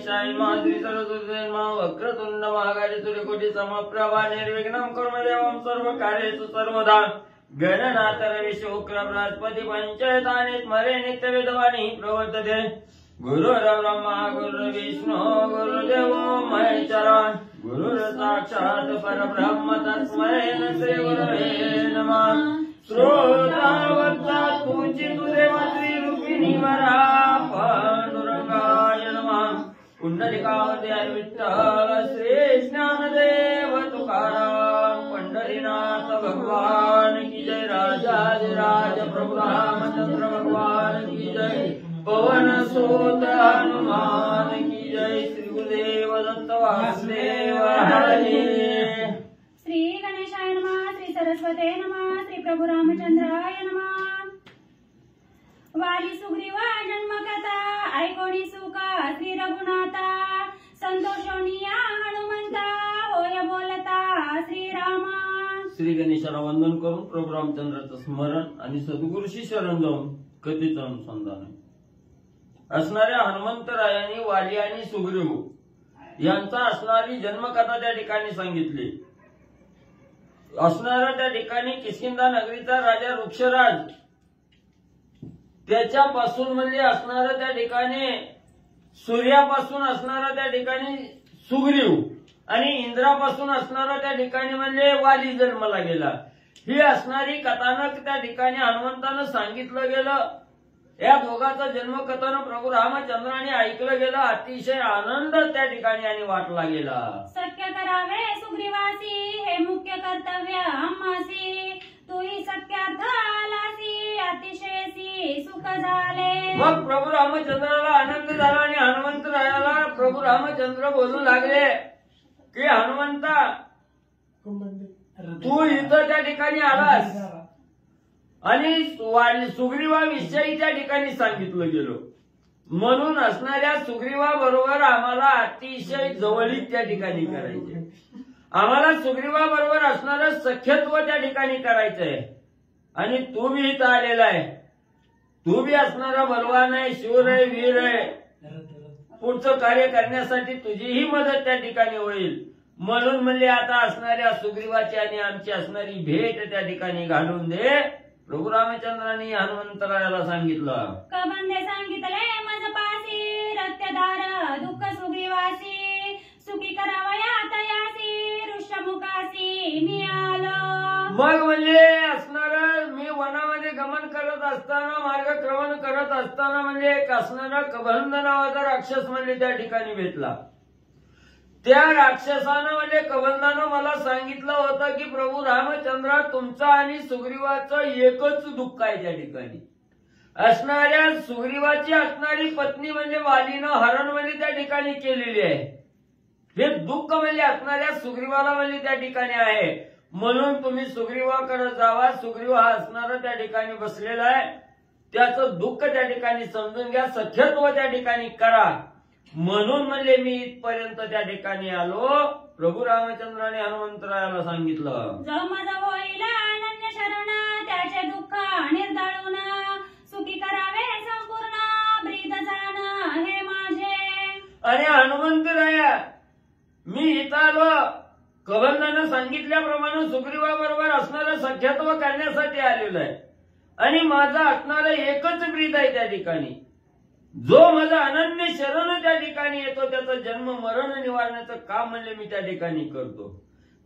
गणेशाय नमः श्री सरस्वती नमः वक्रतुंड महाकाय सूर्यकोटि समप्रभा निर्विघ्नं कुरु देवं सर्वकार्येषु सर्वदा गणनाथ रवि शुक्र बृहस्पति पंचतानि स्मरे नित्यवेदवाणी प्रवर्तते गुरुर्ब्रह्मा गुरुर्विष्णु गुरुर्देवो महेश्वरा गुरुर्साक्षात् परब्रह्म तस्मै श्री गुरवे नमः श्रोतावत्ता पूजित देव श्रीरूपिणी वरा पांडुरंगाय नमः पुंडलिकावते विठ्ठल श्री ज्ञानदेव तुकाराम पंढरीनाथ भगवान की जय राजाधिराज प्रभु रामचंद्र भगवान की जय पवन सुत हनुमान की जय श्री गुरुदेव दत्त वासुदेव हरी श्री गणेशाय नमः श्री सरस्वते नमः श्री प्रभु रामचंद्राय नमः वाली सुग्रीवा जन्मकथा ऐकोणी सुका श्री रघुनाथा संतोषोनिया हनुमंता होय बोलता श्री रामा। श्री गणेशाला वंदन करून प्रभू रामचंद्राचं स्मरण आणि सद्गुरूशी शरण जाऊन कथेचं अनुसंधान असणाऱ्या हनुमंतरायांनी वाली आणि सुग्रीव यांचा असणारी जन्मकथा त्या ठिकाणी सांगितली। असणारा त्या ठिकाणी किष्किंधा नगरीचा राजा वृक्षराज त्याच्यापासून म्हणजे असणारा त्या ठिकाणी सूर्यापासून असणारा त्या ठिकाणी सुग्रीव आणि इंद्रापासून असणारा त्या ठिकाणी म्हणजे वाली जन्माला गेला। ही असणारी कथानक त्या ठिकाणी हनुमंतानं सांगितलं गेलं। या दोघांचा जन्मकथानं प्रभू रामचंद्राने ऐकलं गेलं। अतिशय आनंद त्या ठिकाणी आणि वाटला गेला। सत्य करावे सुग्रीवासी हे मुख्य कर्तव्य आम्हासी तूही सत्यार्थ आलासी अतिशयसी सुख झाले। मग प्रभू रामचंद्राला आनंद झाला आणि हनुमंतरायाला प्रभू रामचंद्र बोलू लागले की हनुमंता तू इथं त्या ठिकाणी आलास आणि सुग्रीवाविषयी त्या ठिकाणी सांगितलं गेलं म्हणून असणाऱ्या सुग्रीवाबरोबर आम्हाला अतिशय जवळीक त्या ठिकाणी करायचे। आम्हाला सुग्रीवाबरोबर असणारं सख्यत्व त्या ठिकाणी करायचंय आणि तू बी इथं आलेला आहे। तू बी असणारा बलवान आहे, शूर आहे, वीर आहे। पुढचं कार्य करण्यासाठी तुझीही मदत त्या ठिकाणी होईल म्हणून म्हणले आता असणाऱ्या सुग्रीवाची आणि आमची असणारी भेट त्या ठिकाणी घालून दे। प्रभू रामचंद्रांनी हनुमंतरायाला सांगितलं कबंदे सांगितले मज पासी रत्यदार दुःख सुग्रीवासी सुखी करावया तयासी ऋषमुखासी मी आलो। मग म्हणजे असणार मी वनामध्ये गमन करत असताना मार्गक्रमण करत असताना म्हणजे एक असणारा कबंद नावाचा राक्षस म्हणजे त्या ठिकाणी भेटला। त्या राक्षसानं म्हणजे कबंदानं मला सांगितलं होतं की प्रभू रामचंद्र तुमचं आणि सुग्रीवाचं एकच दुःख आहे। त्या ठिकाणी असणाऱ्या सुग्रीवाची असणारी पत्नी म्हणजे वालीनं हरण म्हणजे त्या ठिकाणी केलेली आहे। हे दुःख म्हणजे असणाऱ्या सुग्रीवाला म्हणजे त्या ठिकाणी आहे म्हणून तुम्ही सुग्रीवाकडे जावा। सुग्रीव हा असणारा त्या ठिकाणी बसलेला आहे त्याचं दुःख त्या ठिकाणी समजून घ्या, सख्यत्व त्या ठिकाणी करा म्हणून म्हणले मी इथपर्यंत त्या ठिकाणी आलो। प्रभू रामचंद्राने हनुमंतरायाला सांगितलं जमज होईल अनन्य शरण त्याचे दुःख निर्दाळून सुखी करावे संपूर्ण ब्रीद जाण हे माझे। आणि हनुमंतराया मी इथं आलो कबंदानं सांगितल्याप्रमाणे सुग्रीवाबरोबर असणारं सख्यत्व करण्यासाठी आलेलो आहे आणि माझं असणारं एकच ब्रीद आहे त्या ठिकाणी। जो माझा अनन्य शरण त्या ठिकाणी येतो त्याचं जन्म मरण निवारण्याचं काम म्हणजे मी त्या ठिकाणी करतो।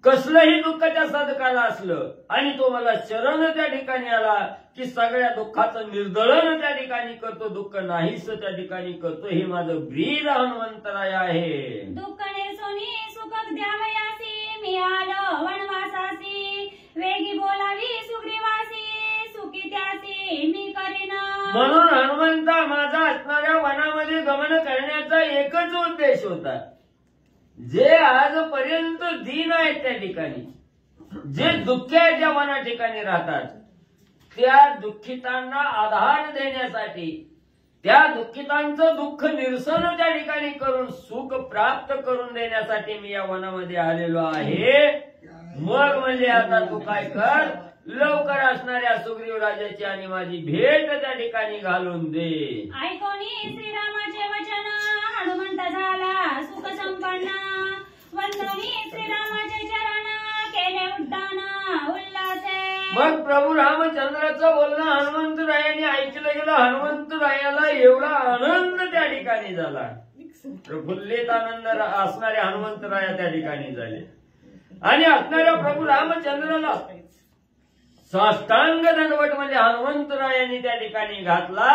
कसलंही दुःख त्या साधकाला असलं आणि तो मला शरण त्या ठिकाणी आला की सगळ्या दुःखाचं निर्दळन त्या ठिकाणी करतो, दुःख नाहीस त्या ठिकाणी करतो। हे माझं ब्रीद हनुमंतराय आहे। दुःख निर्सोनी सुख द्यावयासी मी आलो वनवासासी वेगी बोलावी सुग्रीवासी सुखी त्यासी मी करीन। म्हणून हनुमंता माझा असणाऱ्या वनामध्ये गमन करण्याचा एकच उद्देश होता। जे आजपर्यंत दीन आहेत त्या ठिकाणी जे दुःखी आहेत त्या वना ठिकाणी राहतात त्या दुःखितांना आधार देण्यासाठी त्या दुःखितांचं दुःख निरसन त्या ठिकाणी करून सुख प्राप्त करून देण्यासाठी मी या वनामध्ये आलेलो आहे। मग म्हणजे आता तू काय कर लवकर असणाऱ्या सुग्रीव राजाची आणि माझी भेट त्या ठिकाणी घालून दे। ऐकोनी श्रीरामाचे वचन हनुमंत झाला मग प्रभू रामचंद्राचं बोलणं हनुमंतरायांनी ऐकलं गेलं. हनुमंतरायाला एवढा आनंद त्या ठिकाणी झाला, प्रफुल्लित आनंद असणारे हनुमंतराया त्या ठिकाणी झाले. आणि असणाऱ्या प्रभू रामचंद्राला साष्टांग दंडवट म्हणजे हनुमंतरायांनी त्या ठिकाणी घातला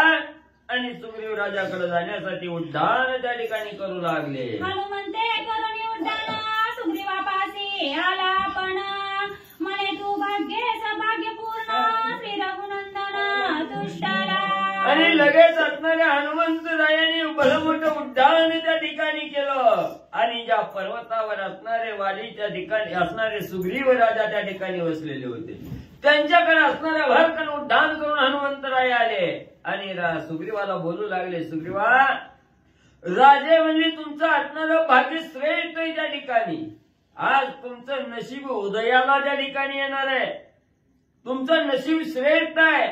आणि सुग्रीव राजाकडे जाण्यासाठी उड्डाण त्या ठिकाणी करू लागले. हनुमंते करुणी उड्डाण सुग्रीवापासी आला पण, म्हणे तू भाग्य सौभाग्य पूर्ण श्री रघुनंदन तुष्टाला. आणि लगेच असणाऱ्या हनुमंतरायांनी भलं मोठं उड्डाण त्या ठिकाणी केलं. आणि ज्या पर्वतावर असणारे वालीच्या ठिकाणी असणारे सुग्रीव राजा त्या ठिकाणी बसलेले होते, त्यांच्याकडे असणाऱ्या भरकन उड्डाण करून हनुमंतराय आले आणि सुग्रीवाला बोलू लागले. सुग्रीवा, राजे म्हणजे तुमचं असणारं भाग्य श्रेष्ठ आहे त्या ठिकाणी. आज तुमचं नशीब उदयाला त्या ठिकाणी येणार आहे. तुमचं नशीब श्रेष्ठ आहे.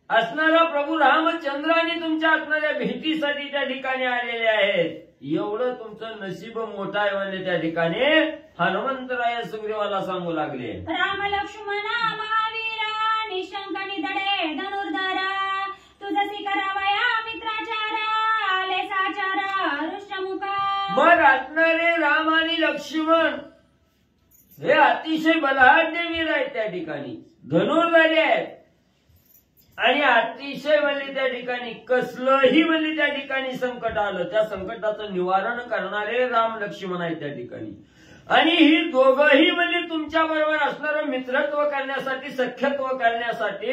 असणारा प्रभू रामचंद्राने तुमच्या असणाऱ्या भेटीसाठी त्या ठिकाणी आलेले आहेत. एवढं तुमचं नशीब मोठं आहे म्हणजे त्या ठिकाणी हनुमंतराय सुग्रीवाला सांगू लागले. राम लक्ष्मण महावीरा निशंक निधडे धनुर्धरा, तुझसी करावया मित्राचारा आले साचारा रुष्टमुखा. मग असणारे राम आणि लक्ष्मण हे अतिशय बलाढ्य वीर आहेत त्या ठिकाणी, धनुर्धारी आहेत. आणि अतिशय म्हणजे त्या ठिकाणी कसलंही म्हणजे त्या ठिकाणी संकट आलं, त्या संकटाचं निवारण करणारे राम लक्ष्मण आहेत त्या ठिकाणी. आणि ही दोघंही म्हणजे तुमच्या बरोबर असणारं मित्रत्व करण्यासाठी, सख्यत्व करण्यासाठी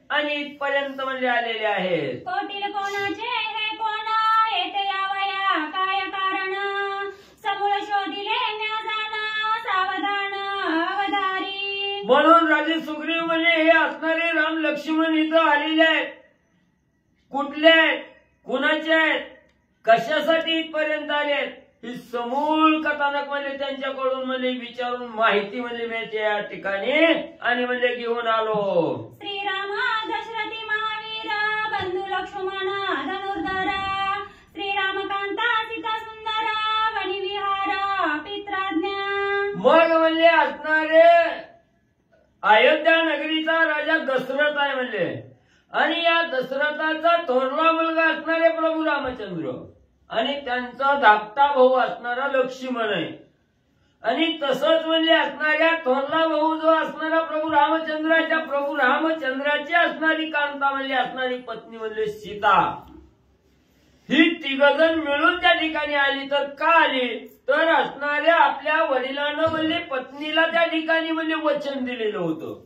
आणि इथपर्यंत म्हणजे आलेले आहेत. कोटील कोणाचे हे कोण येते यावया काय कारण, समूळ शोधिले म्या जाण सावधान अवधारी. म्हणून राजे सुग्रीव म्हणजे हे असणारे राम लक्ष्मण इथं आलेले आहेत. कुठले आहेत, कुणाचे आहेत, कशासाठी इथपर्यंत आलेत, ही समूळ कथानक म्हणजे त्यांच्याकडून म्हणजे विचारून माहिती म्हणजे मिळते या ठिकाणी आणि म्हणजे घेऊन आलो. श्रीराम दशरथी महावीर बंधू लक्ष्मण धनुर्धरा, श्रीरामकांता सीता सुंदर वनिविहार पित्राज्ञा. मग म्हणजे असणारे अयोध्या नगरीचा राजा दशरथ आहे म्हणजे, आणि या दशरथाचा थोरला मुलगा असणारे प्रभू रामचंद्र आणि त्यांचा धाकटा भाऊ असणारा लक्ष्मण आहे. आणि तसंच म्हणजे असणाऱ्या थोरला भाऊ जो असणारा प्रभू रामचंद्राच्या प्रभू रामचंद्राची असणारी कांता म्हणजे असणारी पत्नी म्हणजे सीता, ही तिघजण मिळून त्या ठिकाणी आली. तर का आली, तर असणाऱ्या आपल्या वडिलांना म्हणजे पत्नीला त्या ठिकाणी म्हणजे वचन दिलेलं होतं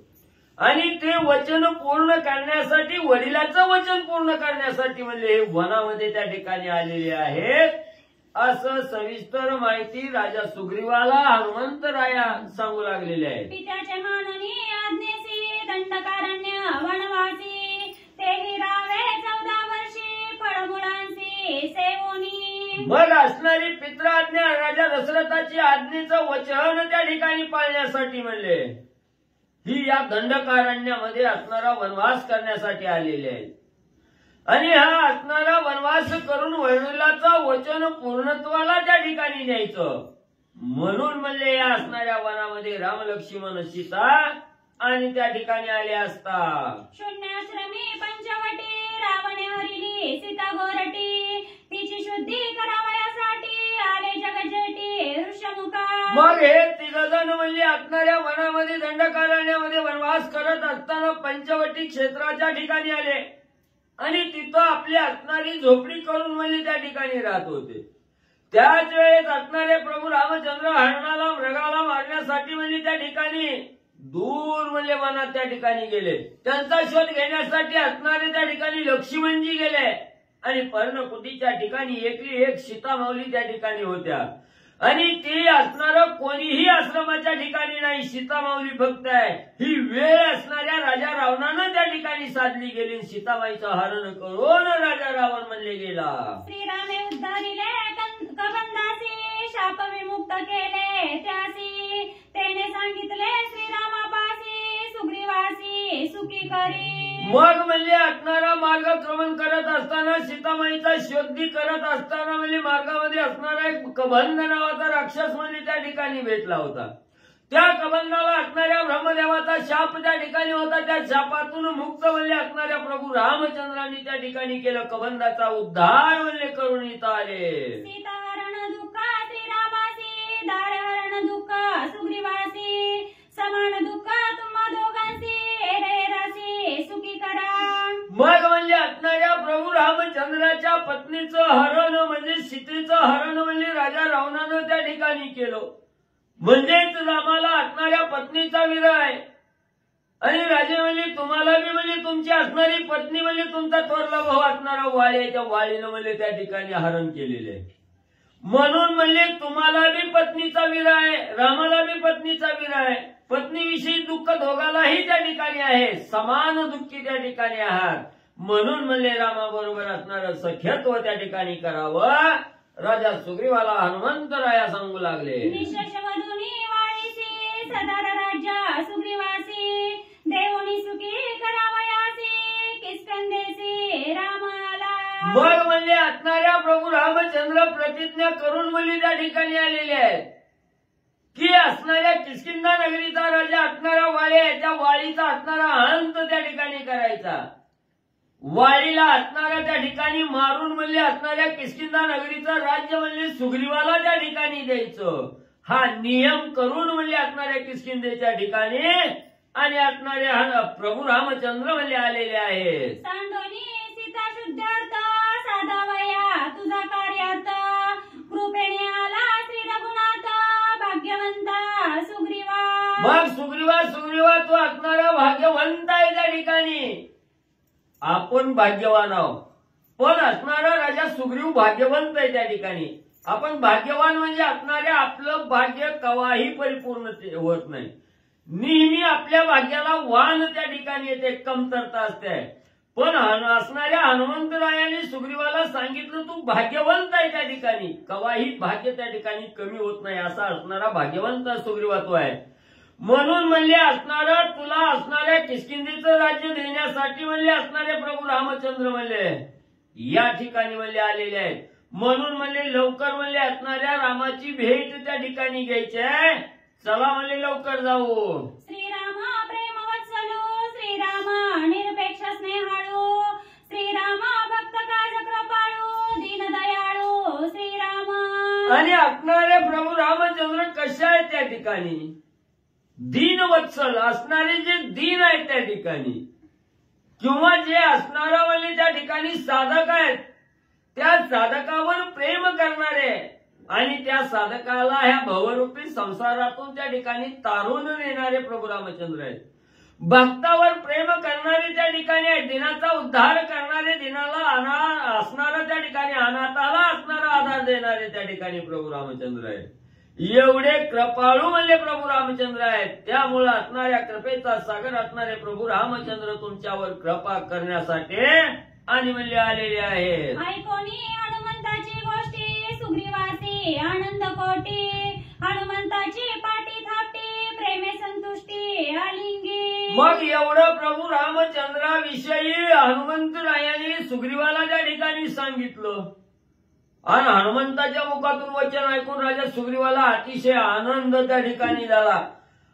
आणि ते वचन पूर्ण करण्यासाठी, वडिलाचं वचन पूर्ण करण्यासाठी म्हणजे हे वनामध्ये त्या ठिकाणी आलेले आहेत. असं सविस्तर माहिती राजा सुग्रीवाला हनुमंतराया सांगू लागलेले आहे. पित्याचे माननी आज्ञेसी दंडकारण्य वनवासी, तेही रावे 14 वर्षी फळमुळांसी सेवोनी. मग असणारी पित्राज्ञा राजा दशरथाची आज्ञेचं वचन त्या ठिकाणी पाळण्यासाठी म्हणले ही या दंडकारण्यामध्ये असणारा वनवास करण्यासाठी आलेले आहेत. आणि हा असणारा वनवास करून वडिलाचं वचन पूर्णत्वाला त्या ठिकाणी न्यायचं म्हणून म्हणजे या असणाऱ्या वनामध्ये राम लक्ष्मण सीता आणि त्या ठिकाणी आले असता. शून्याश्रमी पंचवटी रावणे हरिली सीता गोरटी, तिची शुद्धी करावयासाठी आले जगजेटी ऋषमुखा. मग हे तिघजण म्हणजे असणाऱ्या वनामध्ये दंडकारण्यामध्ये वनवास करत असताना पंचवटी क्षेत्राच्या ठिकाणी आले आणि तिथं आपली असणारी झोपडी करून म्हणजे त्या ठिकाणी राहत होते. त्याच वेळेस असणारे प्रभू रामचंद्र हरणाला मृगाला मारण्यासाठी म्हणजे त्या ठिकाणी दूर म्हणजे वनात त्या ठिकाणी गेले. त्यांचा शोध घेण्यासाठी असणारे त्या ठिकाणी लक्ष्मणजी गेले आणि पर्णकुटीच्या ठिकाणी एकली एक सीता माऊली त्या ठिकाणी होत्या आणि ते असणारं कोणीही आश्रमाच्या ठिकाणी नाही, सीतामाऊली फक्त आहे. ही वेळ असणाऱ्या राजा रावणानं त्या ठिकाणी साधली गेली. सीतामाईचं हरण करून राजा रावण म्हणले गेला. श्रीरामे उद्धारिले कबंदासी, शाप विमुक्त केले त्यासी, त्याने सांगितले श्रीरामापासी सुग्रीवासी सुखी करी. मग म्हणजे असणारा मार्गक्रमण करत असताना, सीतामाईचा शोध करत असताना म्हणजे मार्गामध्ये असणारा एक कबंध नावाचा राक्षस म्हणजे त्या ठिकाणी भेटला होता. त्या कबंधाला असणाऱ्या ब्रह्मदेवाचा शाप त्या ठिकाणी होता. त्या शापातून मुक्त म्हणले असणाऱ्या प्रभू रामचंद्रांनी त्या ठिकाणी केलं. कबंधाचा उद्धार म्हणले करून इथं आले. सीताहरण दुःख श्रीरामासी, दारहरण दुःख सुग्रीवासी, समान दुःख तुम्हा दोघांसी, राशी सुखी करा. मग म्हणजे असणाऱ्या प्रभू रामचंद्राच्या पत्नीचं हरण म्हणजे सीतेचं हरण म्हणजे राजा रावणानं त्या ठिकाणी केलं. म्हणजेच रामाला असणाऱ्या पत्नीचा विरह आणि राजे म्हणजे तुम्हाला बी म्हणजे तुमची असणारी पत्नी म्हणजे तुमचा थोरला भाऊ असणारा वाळी आहे. त्या वाळीनं म्हणजे त्या ठिकाणी हरण केलेले आहे. म्हणून म्हणजे तुम्हाला बी पत्नीचा विरह आहे, रामाला बी पत्नीचा विरह आहे. पत्नीविषयी दुःख दोघालाही त्या ठिकाणी आहे. समान दुःखी त्या ठिकाणी आहात. म्हणून म्हणले रामाबरोबर असणारं सख्यत्व त्या ठिकाणी करावं. राजा सुग्रीवाला हनुमंतराया सांगू लागले. निशेषवधुनी वाळीसी, सदार राज्य सुग्रीवासी, देवोनी सुखी करावयासी, किष्किंधेसी रामाला. मग म्हणजे असणाऱ्या प्रभू रामचंद्र प्रतिज्ञा करून म्हणजे त्या ठिकाणी आलेले आहेत की असणाऱ्या किष्किंधा नगरीचा राजा असणारा वाळी आहे. त्या वाळीचा असणारा अंत त्या ठिकाणी करायचा. वाळीला असणाऱ्या त्या ठिकाणी मारून म्हणले असणाऱ्या किष्किंधा नगरीचं राज्य म्हणजे सुग्रीवाला त्या ठिकाणी द्यायचं. हा नियम करून म्हणजे असणाऱ्या किष्किंधेच्या ठिकाणी आणि असणारे प्रभू रामचंद्र म्हणजे आलेले आहेत. सांडोनी सीता शुद्धार्थ, साधावया तुझा कार्यात, कृपेने आला श्री रघुनाथ, भाग्यवंता सुग्रीवा. मग सुग्रीवा तो असणारा भाग्यवंत आहे त्या ठिकाणी. आपण भाग्यवान आहोत, पण असणारा राजा सुग्रीव भाग्यवंत आहे त्या ठिकाणी. आपण भाग्यवान म्हणजे असणारे आपलं भाग्य कवाही परिपूर्ण होत नाही. नेहमी आपल्या भाग्याला वाण त्या ठिकाणी येते, कमतरता असते. पण असणाऱ्या हनुमंतरायाने सुग्रीवाला सांगितलं तू भाग्यवंत आहे त्या ठिकाणी, कवाही भाग्य त्या ठिकाणी कमी होत नाही असा असणारा भाग्यवंत सुग्रीवातो आहे. म्हणून म्हणले असणारा तुला असणाऱ्या किष्किंधेचं राज्य देण्यासाठी म्हणले असणारे प्रभू रामचंद्र म्हणले या ठिकाणी म्हणले आलेले आहेत. म्हणून म्हणले लवकर म्हणले असणाऱ्या रामाची भेट त्या ठिकाणी घ्यायची आहे. चला म्हणले लवकर जाऊ. श्रीरामा प्रेमवत्सलू, श्रीरामा निरपेक्ष स्नेहाळू, श्रीरामा भक्त काज कृपाळू, दीनदयाळू श्रीरामा. आणि असणारे प्रभू रामचंद्र कसे आहेत त्या ठिकाणी? दीनवत्सल असणारे जे दीन आहेत त्या ठिकाणी, किंवा जे असणारा म्हणजे त्या ठिकाणी साधक आहेत, त्या साधकावर प्रेम करणारे आणि त्या साधकाला ह्या भवरूपी संसारातून त्या ठिकाणी तारून नेणारे प्रभू रामचंद्र आहेत. भक्तावर प्रेम करणारे त्या ठिकाणी आहेत. दिनाचा उद्धार करणारे, दिनाला असणारा त्या ठिकाणी अनाथाला असणारा आधार देणारे त्या ठिकाणी प्रभू रामचंद्र आहेत. एवढे कृपाळू म्हणजे प्रभू रामचंद्र आहेत. त्यामुळे असणाऱ्या कृपेचा सागर असणारे प्रभू रामचंद्र तुमच्यावर कृपा करण्यासाठी आणि म्हणजे आलेले आहेत. ऐकोनी हनुमंताची गोष्टी, सुग्रीवासी आनंद कोटी, हनुमंताची पाठी थापटी, प्रेमे संतुष्टी आलिंगी. मग एवढं प्रभू रामचंद्राविषयी हनुमंतरायाने सुग्रीवाला त्या ठिकाणी सांगितलं आणि हनुमंताच्या मुखातून वचन ऐकून राजा सुग्रीवाला अतिशय आनंद त्या ठिकाणी झाला.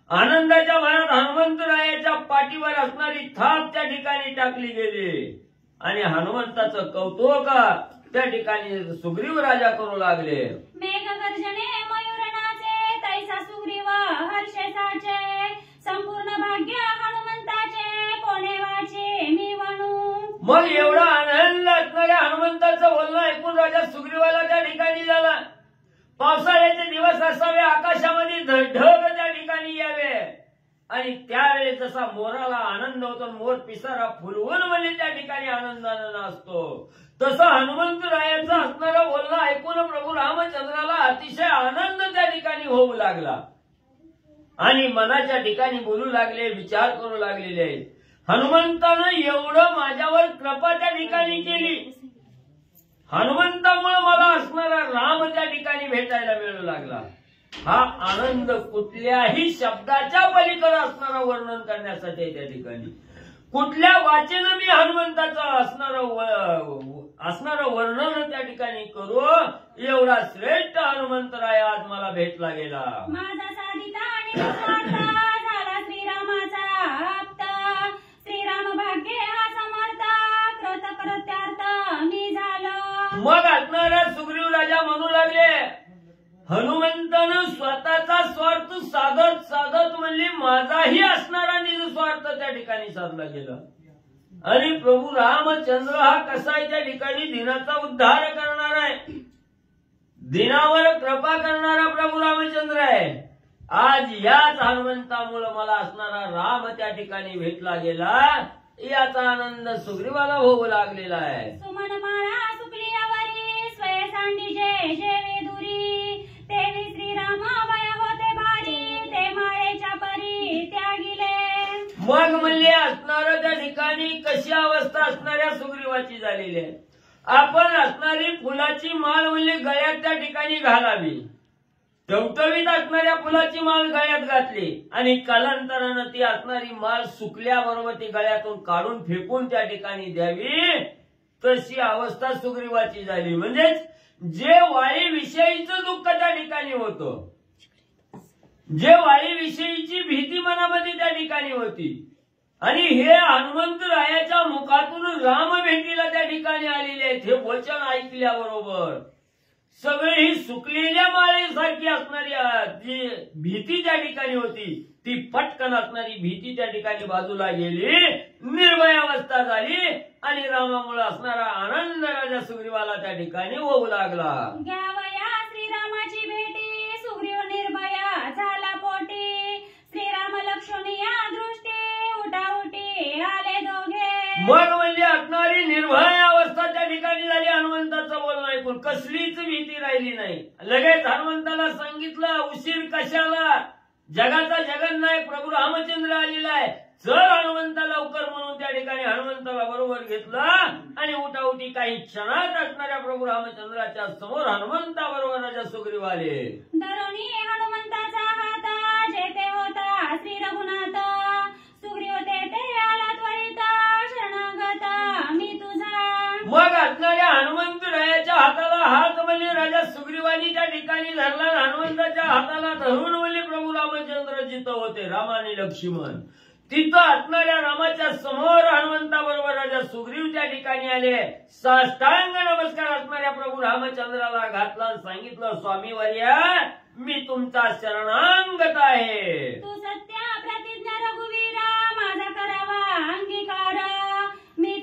आनंदाच्या भरात हनुमंतरायाच्या पाठीवर असणारी थाप त्या ठिकाणी टाकली गेली आणि हनुमंताचं कौतुक त्या ठिकाणी सुग्रीव राजा करू लागले. मेघगर्जने मयूरनाचे, तैसा सुग्रीव हर्षेसाचे, संपूर्ण भाग्य हनुमंताचे, कोणे वाचे मी वणू. मग एवढा आनंद असणाऱ्या हनुमंताचं बोलणं ऐकून राजा सुग्रीवाला त्या ठिकाणी झाला. पावसाळ्याचे दिवस असावे, आकाशामध्ये ढग त्या ठिकाणी यावे आणि त्यावेळेस जसा मोराला आनंद होतो, मोर पिसारा फुलवून म्हणजे त्या ठिकाणी आनंदानं असतो, तसं हनुमंतरायाचं असणारं बोलणं ऐकून प्रभू रामचंद्राला अतिशय आनंद त्या ठिकाणी होऊ लागला आणि मनाच्या ठिकाणी बोलू लागले, विचार करू लागलेले आहेत. हनुमंतानं एवढं माझ्यावर कृपा त्या ठिकाणी केली, हनुमंतामुळे मला असणारा राम त्या ठिकाणी भेटायला मिळू लागला. हा आनंद कुठल्याही शब्दाच्या पलीकडे असणारा वर्णन करण्यासाठी त्या ठिकाणी कुठल्या वाचेनं मी हनुमंताचं असणारं वर्णन त्या ठिकाणी करू, एवढा श्रेष्ठ हनुमंतराय आज मला भेटला गेला. माझा साधिता आणि निस्वार्थ झाला श्रीरामाचा आप्त श्रीराम भाग्ये हा समर्थ कृत कृत्यार्थ मी झालो. मग असणारा सुग्रीव राजा म्हणू लागले, हनुमंतानं स्वतःचा स्वार्थ साधत साधत म्हणजे माझाही असणारा निस्वार्थ त्या ठिकाणी साधला गेला. आणि प्रभू रामचंद्र हा कसा आहे त्या ठिकाणी दिनाचा उद्धार करणार आहे, दिनावर कृपा करणारा प्रभू रामचंद्र आहे. आज याच हनुमंतामुळे मला असणारा राम त्या ठिकाणी भेटला गेला, याचा आनंद सुग्रीवाला होऊ लागलेला आहे. सुमन माळा सुकली आवरी स्वय सांडीचे शेवे दुरी तेवी श्रीराम वय होते भारी ते माळेच्या परी त्यागिले. मग म्हणजे असणारं त्या ठिकाणी कशी अवस्था असणाऱ्या सुग्रीवाची झालेली आहे. आपण असणारी फुलाची माळ म्हणजे गळ्यात त्या ठिकाणी घालावी, टवटवीत असणाऱ्या फुलाची माळ गळ्यात घातली आणि कालांतरानं ती असणारी माळ सुकल्याबरोबर ती गळ्यातून काढून फेकून त्या ठिकाणी द्यावी, तशी अवस्था सुग्रीवाची झाली. म्हणजेच जे वाळीविषयीचं दुःख त्या ठिकाणी होतं, जे वाळीविषयीची भीती मनामध्ये त्या ठिकाणी होती, आणि हे हनुमंतरायाच्या मुखातून राम भेटीला त्या ठिकाणी आलेले आहेत, हे वचन ऐकल्याबरोबर सगळी ही सुकलेल्या माळेसारखी असणारी जी भीती त्या ठिकाणी होती, ती पटकन असणारी भीती त्या ठिकाणी बाजूला गेली, निर्भय अवस्था झाली आणि रामामुळे असणारा आनंद राजा सुग्रीवाला त्या ठिकाणी होऊ लागला. घ्यावया श्रीरामाची भेटी सुग्रीव निर्भया झाला पोटी श्रीराम लक्ष्मण या दृष्टी उठाउटी आले दोघे. मग म्हणजे असणारी निर्भय अवस्था त्या ठिकाणी झाली. हनुमंताचं बोलणं ऐकून कसलीच भीती राहिली नाही. लगेच हनुमंताला सांगितलं, उशीर कशाला, जगाचा जगन्नायक प्रभू रामचंद्र आलेला आहे, चल हनुमंता लवकर म्हणून त्या ठिकाणी हनुमंताला बरोबर घेतलं आणि उठाउठी काही क्षणात असणाऱ्या प्रभू रामचंद्राच्या समोर हनुमंता बरोबर राजा सुग्रीव आले. धरुणी हनुमंताचा हात जेथे होता श्री रघुनाथ सुग्रीव तेथे आला त्वरित शरणागत मी तुझा. मग असणाऱ्या हनुमंतरायाच्या हाताला हात म्हणजे राजा सुग्रीवानी त्या ठिकाणी धरला. हनुमंताच्या हाताला धरून म्हणजे प्रभू रामचंद्र जिथं होते राम आणि लक्ष्मण, तिथं असणाऱ्या रामाच्या समोर हनुमंताबरोबर राजा सुग्रीव त्या ठिकाणी आले. साष्टांग नमस्कार असणाऱ्या प्रभू रामचंद्राला घातला, सांगितलं, स्वामीवर्या मी तुमचा शरणांगत आहे. तू सत्य प्रतिज्ञा रघुवीरा माझा करावा अंगीकार मी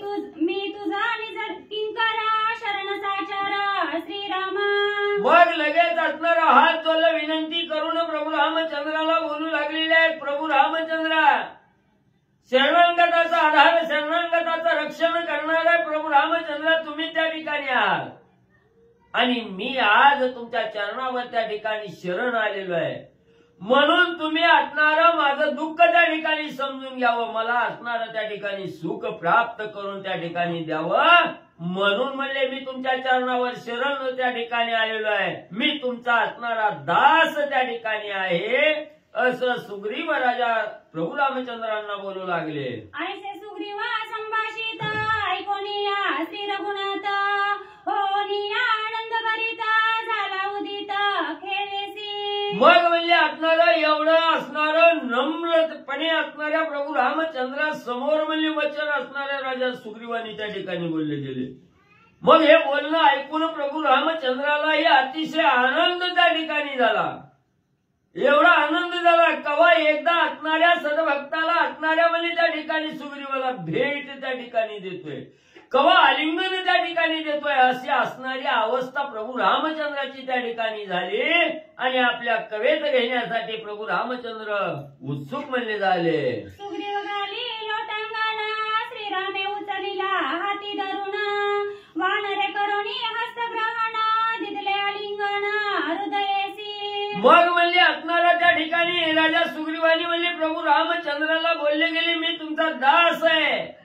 तुझा निज किंकरा शरण साचार श्रीरामा. मग लगेच असणारा हात जोडला, विनंती करून प्रभू रामचंद्राला बोलू लागलेले आहेत, प्रभू रामचंद्रा शरणांगताचा आधार, शरणांगताचं रक्षण करणारा प्रभू रामचंद्र तुम्ही त्या ठिकाणी आहात आणि मी आज तुमच्या चरणावर त्या ठिकाणी शरण आलेलो आहे, म्हणून तुम्ही असणारं माझं दुःख त्या ठिकाणी समजून घ्यावं, मला असणारं त्या ठिकाणी सुख प्राप्त करून त्या ठिकाणी द्यावं, म्हणून म्हणले मी तुमच्या चरणावर शरण त्या ठिकाणी आलेलो आहे, मी तुमचा असणारा दास त्या ठिकाणी आहे, असं सुग्रीव राजा प्रभू रामचंद्रांना बोलू लागले. ऐसे सुग्रीवा संभाषित ऐकोनिया श्री रघुनाथ होनिया आनंद भरिता झाला उदित खेळेसी. मग म्हणजे असणारं एवढं असणारं नम्रपणे असणाऱ्या प्रभू रामचंद्रासमोर म्हणजे वचन असणाऱ्या राजा सुग्रीवानी त्या ठिकाणी बोलले गेले. मग हे बोलणं ऐकून प्रभू रामचंद्रालाही अतिशय आनंद त्या ठिकाणी झाला. एवढा आनंद झाला कवा एकदा असणाऱ्या सदभक्ताला असणाऱ्या म्हणजे त्या ठिकाणी सुग्रीवाला भेट त्या ठिकाणी देतोय, कवा आलिंगन त्या ठिकाणी देतोय, अशी असणारी अवस्था प्रभू रामचंद्राची त्या ठिकाणी झाली आणि आपल्या कवेत घेण्यासाठी प्रभू रामचंद्र उत्सुक म्हणले झाले. सुग्रीव घाली लोटांगणा श्रीरामे उचलिला हाती धरून वानरे करुणी हस्तग्रहण दिदले आलिंगन हृदयेसी. मग म्हणजे असणारा त्या ठिकाणी राजा सुग्रीवानी म्हणजे प्रभू रामचंद्राला बोलले गेले, मी तुमचा दास आहे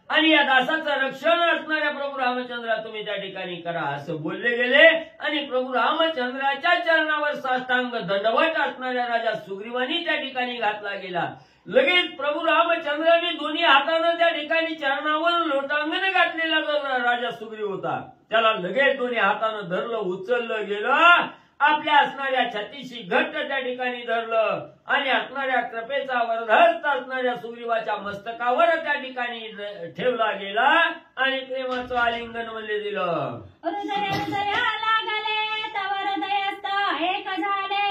आणि या दासाचं रक्षण असणाऱ्या प्रभू रामचंद्रा तुम्ही त्या ठिकाणी करा, असं बोलले गेले आणि प्रभू रामचंद्राच्या चरणावर साष्टांग दंडवत असणाऱ्या राजा सुग्रीवानी त्या ठिकाणी घातला गेला. लगेच प्रभू रामचंद्रांनी दोन्ही हातानं त्या ठिकाणी चरणावर लोटांगण घातलेला जो राजा सुग्रीव होता त्याला लगेच दोन्ही हातानं धरलं, उचललं गेलं आपल्या असणाऱ्या छातीशी घट्ट त्या ठिकाणी धरलं आणि असणाऱ्या कृपेचा वरदहस्त असणाऱ्या सुग्रीवाच्या मस्तकावर त्या ठिकाणी ठेवला गेला आणि प्रेमाचं आलिंगन म्हणले दिलं. हृदय हृदया लागले तव हृदयस्थ एक झाले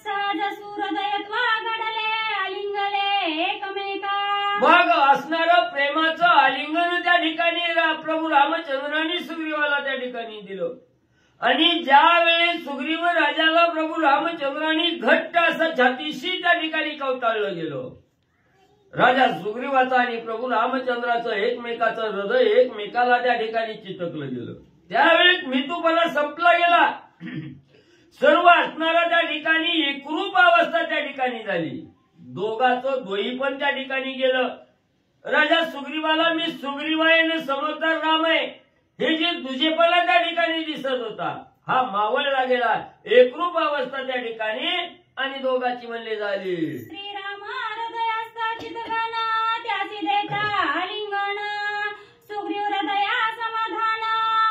सहज सूरदयत्वा घडले आलिंगले एकमेका. मग असणारं प्रेमाचं आलिंगन त्या ठिकाणी प्रभू रामचंद्रांनी सुग्रीवाला त्या ठिकाणी दिलं. आणि ज्यावेळी सुग्रीव राजाला प्रभू रामचंद्रांनी घट्ट असं छातीशी त्या ठिकाणी कवटाळलं गेलं. राजा सुग्रीवाचा आणि प्रभू रामचंद्राचं एकमेकाचं हृदय एकमेकाला त्या ठिकाणी चिटकलं गेलं. त्यावेळी मितूपणा संपला गेला. सर्व असणारा त्या ठिकाणी एकरूप अवस्था त्या ठिकाणी झाली. दोघाचं दोही पण त्या ठिकाणी गेलं. राजा सुग्रीवाला मी सुग्रीव आहे आणि समजदार राम आहे हे जे दुजेपणा त्या ठिकाणी दिसत होता हा मावळला गेला. एकरूप अवस्था त्या ठिकाणी आणि दोघांची म्हणले झाली. श्रीराम हृदयास्थ चितगण त्याची देता आलिंगन सुग्रीव हृदया समाधान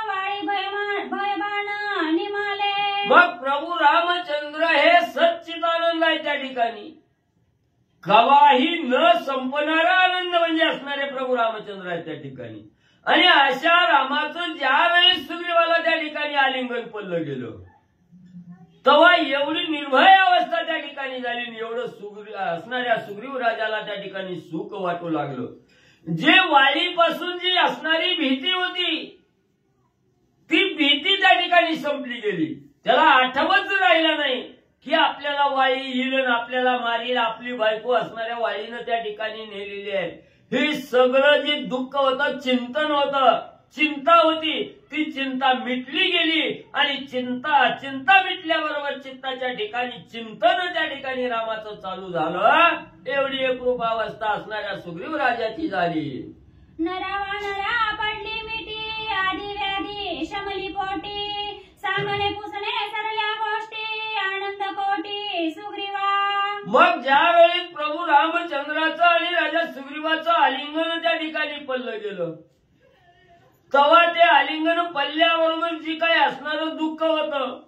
वाळी भयबाण निमाले. मग प्रभू रामचंद्र हे सच्चिदानंद आहे त्या ठिकाणी. कवाही न संपणारा आनंद म्हणजे असणारे प्रभू रामचंद्र आहेत त्या ठिकाणी. आणि अशा रामाचं ज्यावेळी सुग्रीवाला त्या ठिकाणी आलिंगन पडलं गेलं तेव्हा एवढी निर्भय अवस्था त्या ठिकाणी झाली. एवढं असणाऱ्या सुग्रीव राजाला त्या ठिकाणी सुख वाटू लागलं. जे वाळीपासून जी असणारी भीती होती ती भीती त्या ठिकाणी संपली गेली. त्याला आठवत राहिला नाही की आपल्याला वाळी येईल आपल्याला मारील. आपली बायको असणाऱ्या वाळीनं त्या ठिकाणी नेलेली आहे. हे सगळं जे दुःख होतं चिंतन होतं चिंता होती ती चिंता मिटली गेली. आणि चिंता मिटल्याबरोबर चित्ताच्या ठिकाणी चिंतन त्या ठिकाणी रामाचं चालू झालं. एवढी एकरूप अवस्था असणाऱ्या सुग्रीव राजाची झाली. नरावा नरा पडली मिठी आधी व्याधी शमली पोटी सांगणे पुसणे सरल्या गोष्टी आनंद कोटी सुग्रीवा. मग ज्यावेळी प्रभू रामचंद्राचं आणि राजा सुग्रीवाचं आलिंगन त्या ठिकाणी पडलं गेलं तेव्हा ते आलिंगन पडल्याबरोबर जी काही असणारं दुःख होतं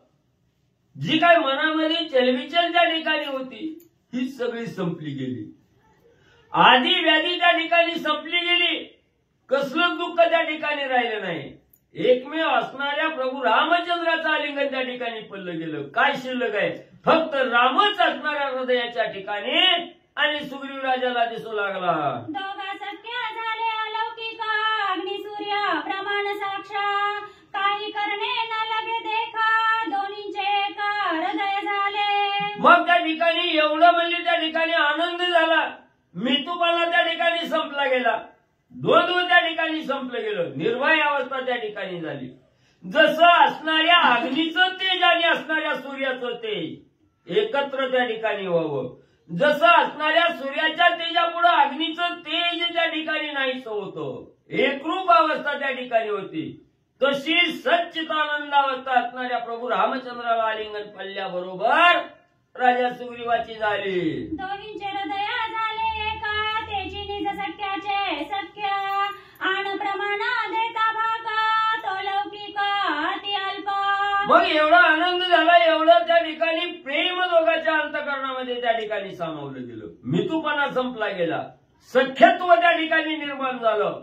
जी काही मनामध्ये चलबिचल त्या ठिकाणी होती ही सगळी संपली गेली. आधी व्याधी त्या ठिकाणी संपली गेली. कसलं दुःख त्या ठिकाणी राहिलं नाही. एकमेव असणाऱ्या प्रभू रामचंद्राचं आलिंगन त्या ठिकाणी पडलं गेलं. काय शिल्लक आहे फक्त रामच असणाऱ्या हृदयाच्या ठिकाणी. आणि सुग्रीव राजाला दिसू लागला. दोघा सख्या झाले अलौकिक अग्नी सूर्य प्रमाण साक्षा काही करणे न लगे देखा दोन्हींचे एक हृदय झाले. मग त्या ठिकाणी एवढं म्हणजे त्या ठिकाणी आनंद झाला. मितूपणा त्या ठिकाणी संपला गेला. दोन त्या ठिकाणी संपलं गेलं. निर्भय अवस्था त्या ठिकाणी झाली. जसं असणाऱ्या अग्नीचं तेज आणि असणाऱ्या सूर्याचं तेज एकत्र त्या ठिकाणी व्हावं. जसं असणाऱ्या सूर्याच्या तेजापुढे अग्नीचं तेज त्या ठिकाणी नाहीच होतं. एकरूप अवस्था त्या ठिकाणी होती. तशी सच्चिदानंद अवस्था असणाऱ्या प्रभू रामचंद्राला आलिंगन पडल्याबरोबर राजा सुग्रीवाची झाली. दोन्हींचे हृदय झाले एका त्याची निज सख्याचे सख्य आण प्रमाण देता भाका तो लौकिक अति अल्प. मग एवढा आनंद झाला. एवढं त्या ठिकाणी प्रेम दोघांच्या अंतःकरणामध्ये त्या ठिकाणी सामावलं गेलं. मितूपणा संपला गेला. सख्यत्व त्या ठिकाणी निर्माण झालं.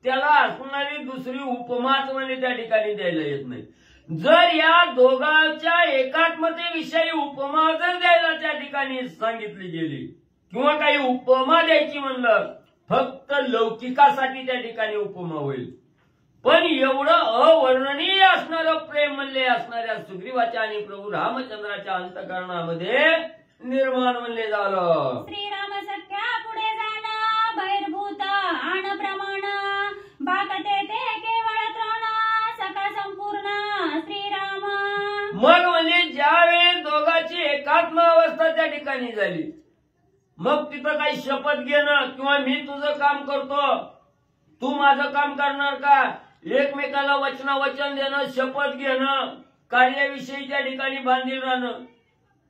त्याला असणारी दुसरी उपमाच म्हणजे त्या ठिकाणी द्यायला येत नाही. जर या दोघांच्या एकात्मतेविषयी उपमा जर द्यायला त्या ठिकाणी सांगितली गेली किंवा काही उपमा द्यायची म्हणलं फक्त लौकिकासाठी त्या ठिकाणी उपमा होईल. पण एवढं अवर्णनीय असणारं प्रेम म्हणले असणाऱ्या सुग्रीवाच्या आणि प्रभू रामचंद्राच्या अंतःकरणामध्ये निर्माण म्हणले झालं. श्रीराम सख्या पुढे जाणं बहिर्भूत आण प्रमाण भागते ते केवळ तृण सका संपूर्ण श्रीराम. मग म्हणजे ज्यावेळी दोघांची एकात्म अवस्था त्या ठिकाणी झाली मग तिथं काही शपथ घेणं किंवा मी तुझं काम करतो तू माझं काम करणार का एकमेकाला वचन देणं शपथ घेणं कार्याविषयी त्या ठिकाणी बांधील राहणं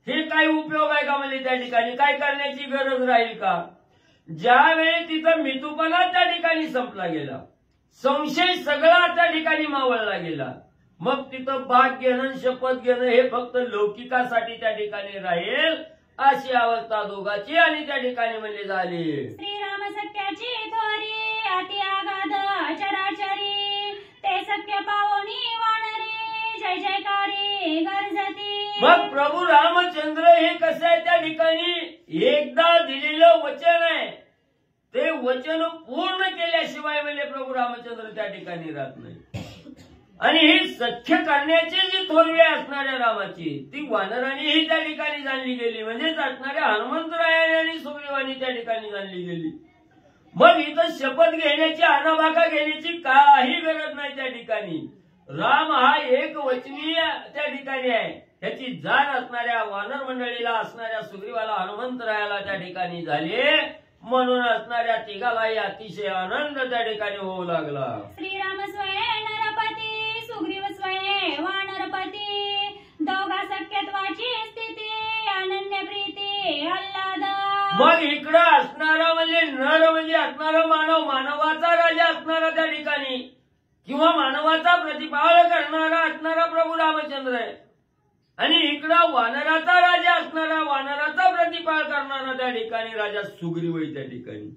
हे काही उपयोग आहे का म्हणजे त्या ठिकाणी काय करण्याची गरज राहील का. ज्यावेळी तिथं मितूपणा त्या ठिकाणी संपला गेला संशय सगळा त्या ठिकाणी मावळला गेला. मग तिथं भाग घेणं शपथ घेणं हे फक्त लौकिकासाठी त्या ठिकाणी राहील अशी अवस्था दोघाची आणि त्या ठिकाणी म्हणली झाली. श्रीराम सख्याची थोरी अति आगाध चराचरी ते सख्य पावनी वानरी जय जयकारी गरजती. मग प्रभू रामचंद्र हे कसं आहे त्या ठिकाणी एकदा दिलेलं वचन आहे ते वचन पूर्ण केल्याशिवाय म्हणजे प्रभू रामचंद्र त्या ठिकाणी राहत नाही. आणि ही सख्य करण्याची जी थोरवी असणाऱ्या रामाची ती वानरांनीही त्या ठिकाणी जाणली गेली म्हणजेच असणाऱ्या हनुमंतरायाने आणि सुग्रीवानी त्या ठिकाणी जाणली गेली. मग इथं शपथ घेण्याची आनाबाका घेण्याची काही गरज नाही. त्या ठिकाणी राम हा एक वचनीय त्या ठिकाणी आहे. ह्याची जाण असणाऱ्या वानर मंडळीला असणाऱ्या सुग्रीवाला हनुमंतरायाला त्या ठिकाणी झाली. म्हणून असणाऱ्या तिघालाही अतिशय आनंद त्या ठिकाणी होऊ लागला. श्रीराम स्वयं नरपती सुग्रीव स्वयं वानरपती दोघा सख्यत्वाची स्थिती अनन्य प्रीती आल्हाद. मग इकडं असणारा म्हणजे नर म्हणजे असणारा मानव मानवाचा राजा असणारा त्या ठिकाणी किंवा मानवाचा प्रतिपादन करणारा असणारा प्रभू रामचंद्र आहे. आणि इकडं वानराचा राजा असणारा वानराचा प्रतिपादन करणारा त्या ठिकाणी राजा सुग्रीव त्या ठिकाणी.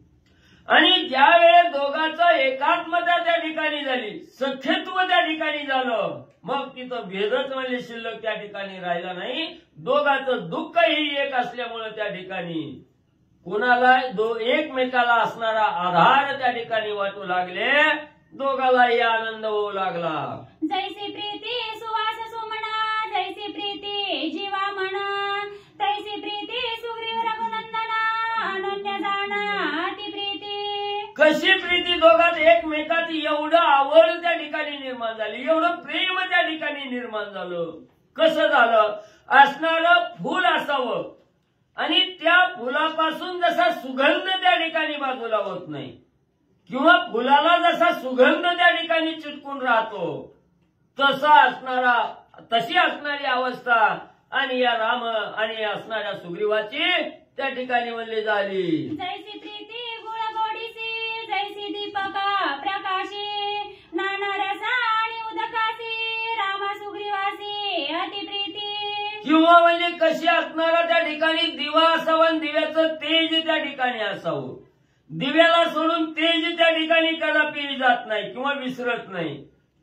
आणि ज्या वेळेस दोघांचं एकात्मता त्या ठिकाणी झाली सख्यत्व त्या ठिकाणी झालं मग तिथं भेदच म्हणजे शिल्लक त्या ठिकाणी राहिला नाही. दोघांचं दुःखही एक असल्यामुळे त्या ठिकाणी कुणाला एकमेकाला असणारा आधार त्या ठिकाणी वाटू लागले. दोघालाही आनंद होऊ लागला. जैसी प्रीती सुवास सुमना जैसी प्रीती जीवा म्हणा तैसी प्रीती सुग्रीव रघुनंदना अनन्य जाणा अति प्रीती. कशी प्रीती दोघात एकमेकाची एवढं आवड त्या ठिकाणी निर्माण झाली एवढं प्रेम त्या ठिकाणी निर्माण झालं. कसं झालं असणारं फूल असावं आणि त्या फुलापासून जसा सुगंध त्या ठिकाणी बाजूला होत नाही किंवा फुलाला जसा सुगंध त्या ठिकाणी चिटकून राहतो तशी असणारी अवस्था आणि या राम आणि असणाऱ्या सुग्रीवाची त्या ठिकाणी म्हणली झाली. जैसी प्रीती गुळ गोडीसी जैसी दीपका प्रकाशी नाना रसा आणि उदकासी रामा सुग्रीवासी अति प्रीती. किंवा म्हणजे कशी असणारा त्या ठिकाणी दिवा असावा आणि दिव्याचं तेज त्या ठिकाणी असावं. दिव्याला सोडून तेज त्या ठिकाणी कदापि जात नाही किंवा विसरत नाही.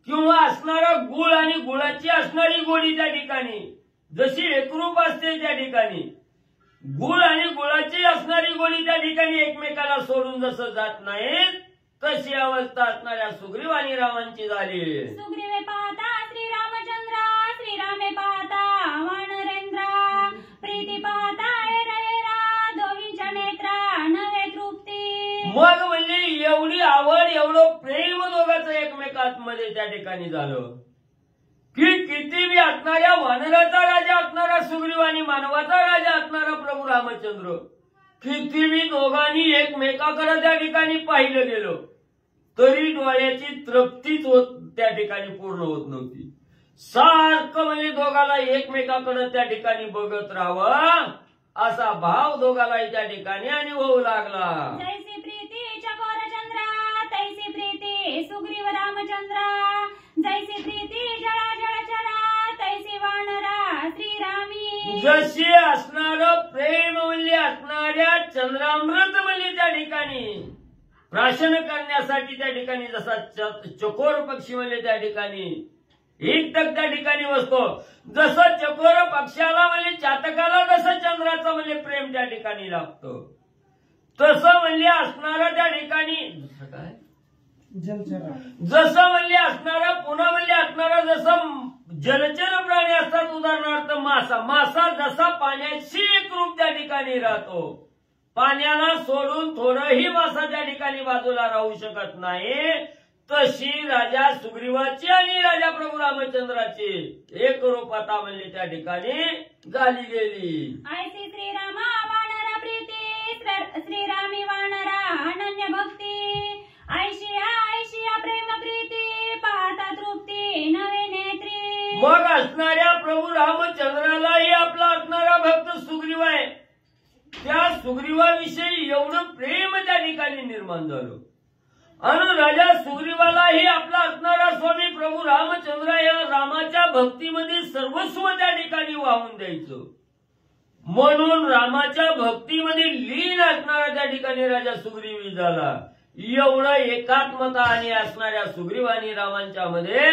किंवा असणारा गुळ आणि गुळाची असणारी गोडी त्या ठिकाणी जशी एकरूप असते त्या ठिकाणी गुळ आणि गुळाची असणारी गोडी त्या ठिकाणी एकमेकाला सोडून जसं जात नाहीत तशी अवस्था असणाऱ्या सुग्रीव आणि रामांची झाली. सुग्रीवे पाहता श्रीरामचंद्र श्रीरामे पाहता वानरेंद्र प्रीती पाहता एरा दोघींच्या नेत्रा नवे तृप्ती. मग म्हणजे एवढी आवड एवढं प्रेम दोघांचं एकमेकांमध्ये त्या ठिकाणी झालं की किती बी असणाऱ्या वानराचा राजा असणारा सुग्रीव आणि मानवाचा राजा असणारा प्रभू रामचंद्र किती बी दोघांनी एकमेकाकडे त्या ठिकाणी पाहिलं गेलं तरी डोळ्याची तृप्तीच त्या ठिकाणी पूर्ण होत नव्हती. सारखं म्हणजे दोघाला एकमेकाकडे त्या ठिकाणी बघत राहावं असा भाव दोघालाही त्या ठिकाणी आणि होऊ लागला. जैसी प्रीती चकोरचंद्र तैसी प्रीती सुग्रीव रामचंद्र जैसी प्रीती जळा जळचरा तैसी वानरा श्रीरामी. जशी असणारं प्रेम म्हणजे असणाऱ्या चंद्रामृत म्हणजे त्या ठिकाणी प्राशन करण्यासाठी त्या ठिकाणी जसा चकोर पक्षी म्हणजे त्या ठिकाणी एकटक त्या ठिकाणी बसतो जसं चकोर पक्षाला म्हणजे चातकाला जसं चंद्राचं म्हणजे प्रेम त्या ठिकाणी लागतं तसं म्हणजे असणारा त्या ठिकाणी जसं म्हणजे असणारा पुन्हा म्हणजे असणारा जसं जलचर प्राणी असतात उदाहरणार्थ मासा जसा पाण्याशी एकरूप त्या ठिकाणी राहतो पाण्याला सोडून थोडंही मासा त्या ठिकाणी बाजूला राहू शकत नाही तशी राजा सुग्रीवाची आणि राजा प्रभू रामचंद्राची एक रूपता म्हणजे त्या ठिकाणी झाली गेली. ऐसी श्रीरामा वानरा प्रीती श्रीरामी वानरा अनन्य भक्ती ऐशिया प्रेम प्रीती पाहता तृप्ती नवे नेत्री. मग असणाऱ्या प्रभू रामचंद्रालाही आपला असणारा भक्त सुग्रीव आहे त्या सुग्रीवाविषयी एवढं प्रेम त्या ठिकाणी निर्माण झालं आणि राजा सुग्रीवालाही आपला असणारा स्वामी प्रभू रामचंद्र या रामाच्या भक्तीमध्ये सर्वस्व त्या ठिकाणी वाहून द्यायचं. म्हणून रामाच्या भक्तीमध्ये लीन असणारा त्या ठिकाणी राजा सुग्रीवी झाला. एवढं एकात्मता आणि असणाऱ्या सुग्रीव आणि रामांच्या मध्ये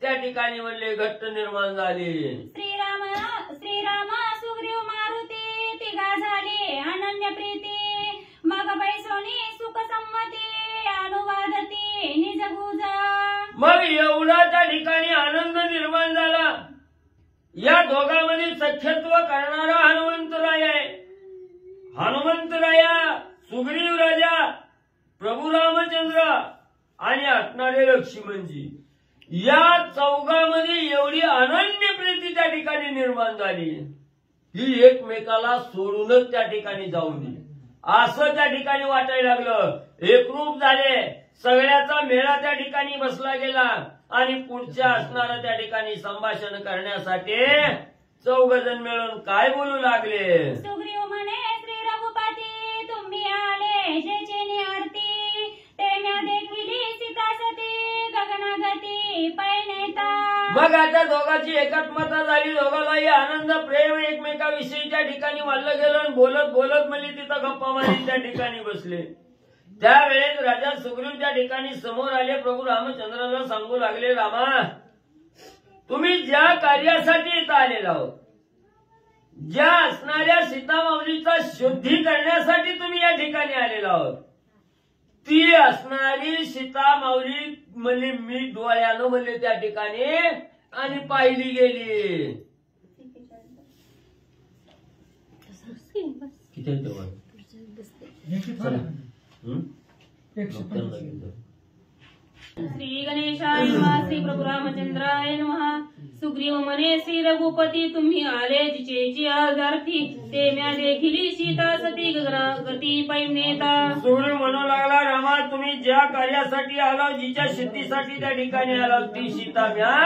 त्या ठिकाणी म्हणले घट्ट निर्माण झाले. श्रीराम सुग्रीव मारुती तिघा झाले अनन्य प्रीती मग बैसोनी सुख संमती अनुवादती निज गुजा. मग एवढा त्या ठिकाणी आनंद निर्माण झाला. या दोघांमध्ये सख्यत्व करणारा हनुमंतराय आहे. हनुमंतराया सुग्रीव राजा प्रभू रामचंद्र आणि असणारे लक्ष्मणजी या चौघामध्ये एवढी अनन्य प्रीती त्या ठिकाणी निर्माण झाली. ही एकमेकाला सोडूनच त्या ठिकाणी जाऊ नये असं त्या ठिकाणी वाटायला लागलं. एकरूप झाले. सगळ्याचा मेळा त्या ठिकाणी बसला गेला आणि पुढच्या असणारा त्या ठिकाणी संभाषण करण्यासाठी चौघजण मिळून काय बोलू लागले. सुग्रीव म्हणे श्री रघुपती तुम्ही आले जेचेनी आरती ते म्या देखिली सीता सती गगनागती पैनेता. मग आता दोघांची एकात्मता झाली. दोघांनाही आनंद प्रेम एकमेकाविषयी त्या ठिकाणी वाढलं गेलं आणि बोलत बोलत म्हणजे तिथं गप्पा मारी त्या ठिकाणी बसले. त्यावेळेस राजा सुग्रीव त्या ठिकाणी समोर आले. प्रभू रामचंद्राला सांगू लागले रामा तुम्ही ज्या कार्यासाठी इथं आलेला आहोत ज्या असणाऱ्या सीतामाऊलीचा शुद्धी करण्यासाठी तुम्ही या ठिकाणी आलेला आहोत ती असणारी सीतामाऊली म्हणजे मी डोळ्यानं म्हणले त्या ठिकाणी आणि पाहिली गेली. किती श्री गणेशाय नमः. श्री प्रभू रामचंद्राय नमः. सुग्रीव म्हणे श्री रघुपती तुम्ही आले जिचेची आजार्थी ते म्या देखिली सीता सती गगनागती पैनेता. सुग्रीव म्हणू लागला रामा तुम्ही ज्या कार्यासाठी आला जिच्या सिद्धीसाठी त्या ठिकाणी आला ती सीता म्या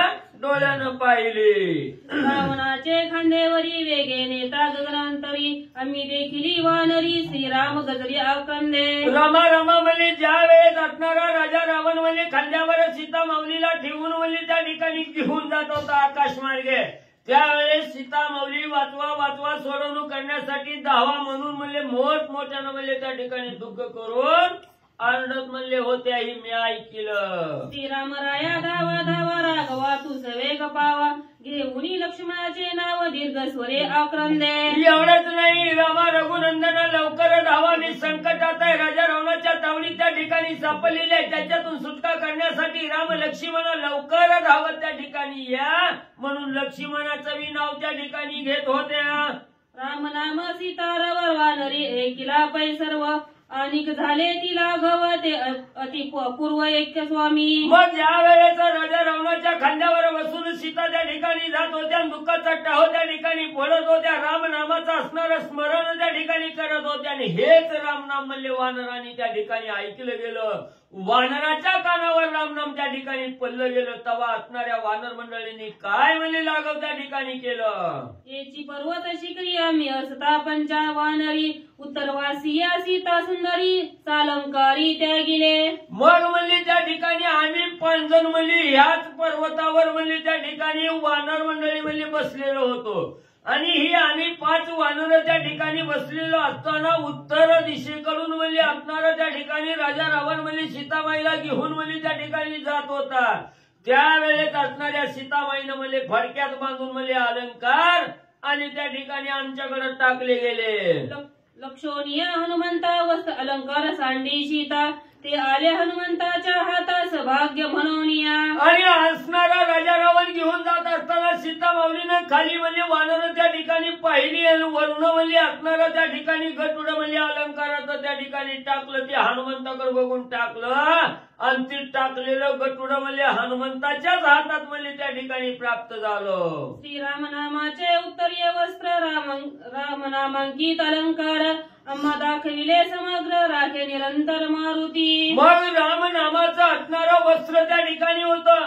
डोळ्यानं पाहिली. रावणाचे खांदेवरी वेगे नेता गगनांतरी आम्ही देखिली वानरी श्रीराम गजरी आकंदे. रामा रामा म्हणजे ज्या वेळेस असणारा राजा रावण म्हणजे खांद्यावर सीता माऊलीला ठेवून म्हणजे त्या ठिकाणी घेऊन जात होता आकाशमार्गे त्यावेळेस सीता माऊली वाचवा सोडवणूक करण्यासाठी धावा म्हणून म्हणजे मोठमोठ्यानं म्हणजे त्या ठिकाणी दुःख करून आरडत म्हणले होत्याही मी ऐकलं. श्रीराम राया धावा धावा राघवा तू सवेग पावा घेऊनी लक्ष्मणाचे नाव दीर्घ स्वरे आक्रंदे. एवढंच नाही रामा रघुनंदना लवकर धावा मी संकटात आहे. राजा रावणाच्या तावडीत त्या ठिकाणी सापडलेले आहे. त्याच्यातून सुटका करण्यासाठी राम लक्ष्मणा लवकर धावत त्या ठिकाणी या म्हणून लक्ष्मणाचं मी नाव त्या ठिकाणी घेत होत्या. राम नाम सीतारवर वानरी एकिला पै सर्व अनिक झाले तिला गव ते अति पूर्व ऐक्य स्वामी. मग ज्या वेळेचा राजा रावणाच्या खांद्यावर बसून सीता त्या ठिकाणी जात होत्या दुःखाचा टाहो त्या ठिकाणी पडत होत्या रामनामाचं असणारं स्मरण त्या ठिकाणी करत होत्या आणि हेच रामनाम म्हणले वानरांनी त्या ठिकाणी ऐकलं गेलं. वानराच्या कानावर रामनाम त्या ठिकाणी पडलं गेलं. तेव्हा असणाऱ्या वानर मंडळींनी काय म्हणले लागव त्या ठिकाणी केलं. याची पर्वत शिखरी आम्ही असता पंचा वानरी उत्तरवासिया सीता सुंदरी सालंकारी त्या गेले. मग म्हणले त्या ठिकाणी आम्ही 5 जण म्हणले ह्याच पर्वतावर म्हणले त्या ठिकाणी वानर मंडळी म्हणले बसलेलो होतो आणि ही आम्ही 5 वानर त्या ठिकाणी बसलेलो असताना उत्तर दिशेकडून म्हणजे असणारा त्या ठिकाणी राजा रावण म्हणजे सीतामाईला घेऊन म्हणजे त्या ठिकाणी जात होता. त्यावेळेस असणाऱ्या सीतामाईनं म्हणजे फडक्यात बांधून म्हणजे अलंकार आणि त्या ठिकाणी आमच्याकडे टाकले गेले. लक्षणीय हनुमंता वस्त अलंकार सांडी सीता ते आले हनुमंताच्या हातास भाग्य म्हणून आणि असणारा राजा रावण घेऊन जात असताना सीता माऊलीनं खाली म्हणजे वानर त्या ठिकाणी पाहिली आणि वर्ण म्हणजे असणारा त्या ठिकाणी गटुड म्हणजे अलंकाराचं त्या ठिकाणी टाकलं. ते हनुमंताकडे बघून टाकलं आणि ते टाकलेलं गटुड म्हणजे हनुमंताच्याच हातात म्हणजे त्या ठिकाणी प्राप्त झालं. श्रीरामनामाचे उत्तरीय वस्त्र रामनामांकित अलंकार अम्मा दाखविले समग्र राखे निरंतर मारुती. मग रामनामाचं असणारं वस्त्र त्या ठिकाणी होतं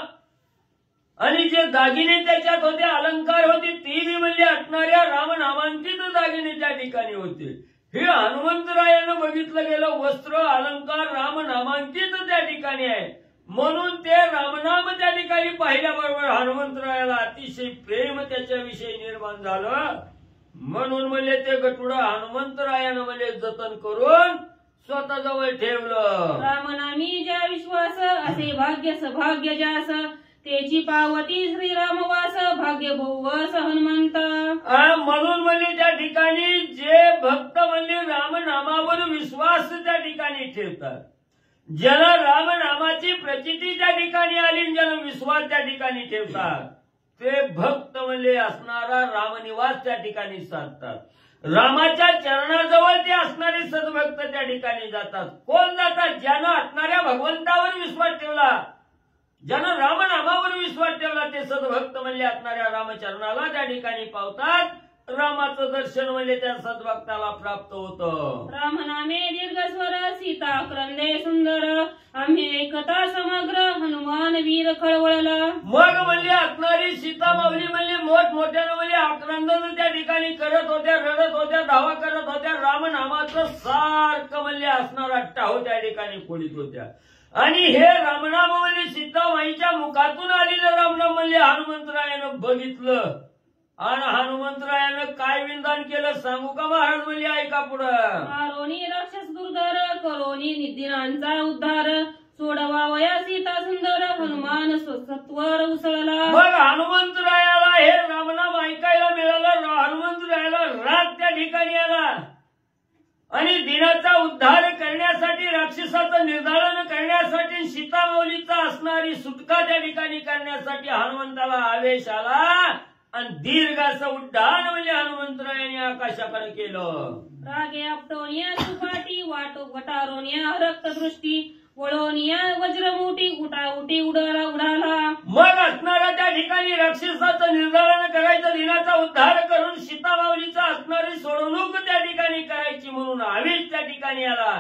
आणि जे दागिने त्याच्यात होते अलंकार होते ती बी म्हणजे असणाऱ्या रामनामांकित दागिने त्या ठिकाणी होते. हे हनुमंतरायानं बघितलं गेलं. वस्त्र अलंकार रामनामांकित त्या ठिकाणी आहे, म्हणून ते रामनाम त्या ठिकाणी पाहिल्याबरोबर हनुमंतरायाला अतिशय प्रेम त्याच्याविषयी निर्माण झालं. म्हणून म्हणजे ते गटुडं हनुमंतरायानं म्हणजे जतन करून स्वतःजवळ ठेवलं. रामनामी ज्या विश्वास असे भाग्य सभाग्य ज्यास त्याची पावती श्रीरामवास भाग्य बहुवस हनुमंत. म्हणून म्हणजे त्या ठिकाणी जे भक्त म्हणजे रामनामावर विश्वास त्या ठिकाणी ठेवतात, ज्याला रामनामाची प्रचिती त्या ठिकाणी आली, ज्याला विश्वास त्या ठिकाणी ठेवतात, ते भक्त म्हणजे असणारा रामनिवास त्या ठिकाणी साधतात. रामाच्या चरणाजवळ ते असणारे सद्भक्त त्या ठिकाणी जातात. कोण जातात? ज्यानं असणाऱ्या भगवंतावर विश्वास ठेवला, ज्यानं रामनामावर विश्वास ठेवला, ते सद्भक्त म्हणजे असणाऱ्या रामचरणाला त्या ठिकाणी पावतात. रामाचं दर्शन म्हणजे त्या सद्भक्ताला प्राप्त होतं. रामनामे दीर्घ स्वर सीता क्रंदे सुंदर आम्ही एकता समग्र हनुमान वीर खळवळला. मग म्हणजे असणारी सीता माऊली म्हणजे मोठमोठ्यानं म्हणजे आक्रंदन त्या ठिकाणी करत होत्या, रडत होत्या, धावा करत होत्या. रामनामाचं सारखं म्हणजे असणारा टाहो त्या ठिकाणी फोडीत होत्या. आणि हे रामनाम म्हणजे सीतामाईच्या मुखातून आलेलं रामनाम म्हणजे हनुमंतरायानं बघितलं. आणि हनुमंतरायानं काय विधान केलं सांगू का महाराज? म्हणजे ऐका पुढं. मारोनी राक्षस दुर्धर करोनी निधीनांचा उद्धार सोडवावया सीता सुंदर हनुमान सत्वर उसळला. मग हनुमंतरायाला हे रामनाम ऐकायला मिळालं. हनुमंतरायाला राग त्या ठिकाणी आला आणि दिनाचा उद्धार करण्यासाठी, राक्षसाचं निर्धारण करण्यासाठी, सीतामाऊलीचा असणारी सुटका त्या ठिकाणी करण्यासाठी हनुमंताला आवेश आला. आणि दीर्घ असं उड्डाण म्हणजे हनुमंतरायाने आकाशाकडे केलं. रागे आपटोनिया सुपाटी वाटो गटारोनिया रक्तदृष्टी वळोनिया वज्रमुठी उठाउटी उडाला. मग असणारा त्या ठिकाणी राक्षसाचं निर्धारण करायचं, दिनाचा उद्धार करून सीतामाऊलीचा असणारी सोडवणूक त्या ठिकाणी करायची म्हणून आवेश त्या ठिकाणी आला.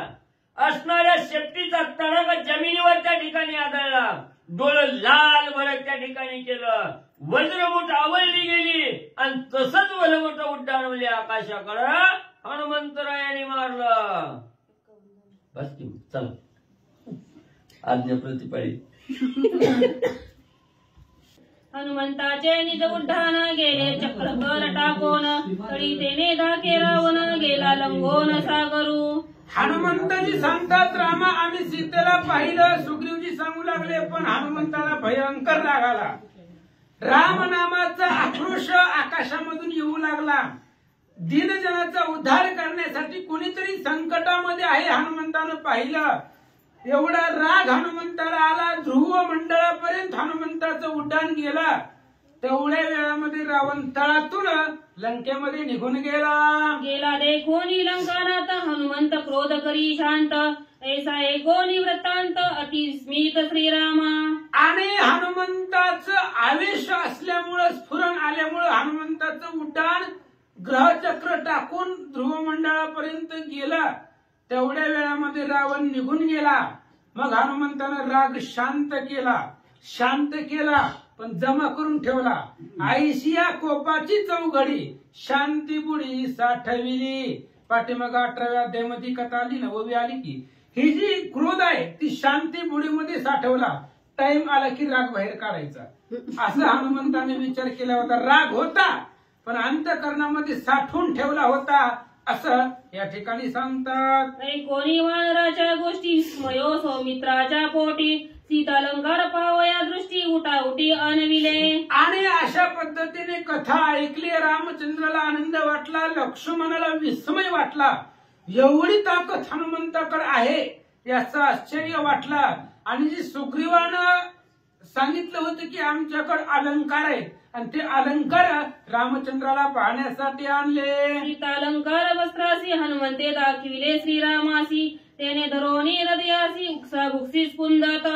असणाऱ्या शेपटीचा तडाखा जमिनीवर त्या ठिकाणी आदळला. डोळं लाल भडक त्या ठिकाणी केलं. वज्रमुठ आवळली गेली आणि तसंच वलमोठ उड्डाण म्हणजे आकाशाकडं हनुमंतरायाने मारलं. बस की चला आज्ञा प्रतिपाळी. हनुमंताचे निज उड्डाण गेले चक्रकर टाकोन तळी तेने धाके रावण गेला लंगोन सागरू. हनुमंताजी सांगतात रामा आम्ही सीतेला पाहिलं. सुग्रीवजी सांगू लागले पण हनुमंताला भयंकर राग आला. रामनामाचा आक्रोश आकाशामधून येऊ लागला. दीनजनाचा उद्धार करण्यासाठी कुणीतरी संकटामध्ये आहे हनुमंतानं पाहिलं. एवढा राग हनुमंताला आला. ध्रुव मंडळापर्यंत हनुमंताचं उड्डाण गेलं. तेवढ्या वेळामध्ये रावण तळातून लंकेमध्ये निघून गेला. देखोनी लंकानात हनुमंत क्रोध करी शांत ऐसा एकोनी वृत्तांत अतिस्मित श्रीरामा. आणि हनुमंताचं आवेश असल्यामुळं, स्फुरण आल्यामुळं हनुमंताचं उड्डाण ग्रहचक्र टाकून ध्रुव मंडळापर्यंत गेला. तेवढ्या वेळामध्ये रावण निघून गेला. मग हनुमंतानं राग शांत केला पण जमा करून ठेवला. आईशिया कोपाची चौघडी शांती बुडी साठविली. पाठीमाग 18व्या अध्यायामध्ये कथा आली ना, ओवी आली की ही जी क्रोध आहे ती शांती बुडीमध्ये साठवला. टाइम आला की राग बाहेर काढायचा असं हनुमंताने विचार केला होता. राग होता पण अंतःकरणामध्ये साठवून ठेवला होता असं या ठिकाणी सांगतात. कोणी वानराच्या गोष्टी विस्मयो सौमित्राच्या पोटी सीतालंकार पावया दृष्टी उठाउटी अनविले. आणि अशा पद्धतीने कथा ऐकली. रामचंद्राला आनंद वाटला, लक्ष्मणाला विस्मय वाटला. एवढी ताकद हनुमंताकडे आहे याचं आश्चर्य वाटलं. आणि जी सुग्रीवानं सांगितलं होतं की आमच्याकडे अलंकार आहेत आणि ते अलंकार रामचंद्राला पाहण्यासाठी आणले. सीतालंकार वस्त्रासी हनुमंते दाखविले श्रीरामासी तेने धरोनी हृदयासी उक्सा भुक्सी स्पुंदत.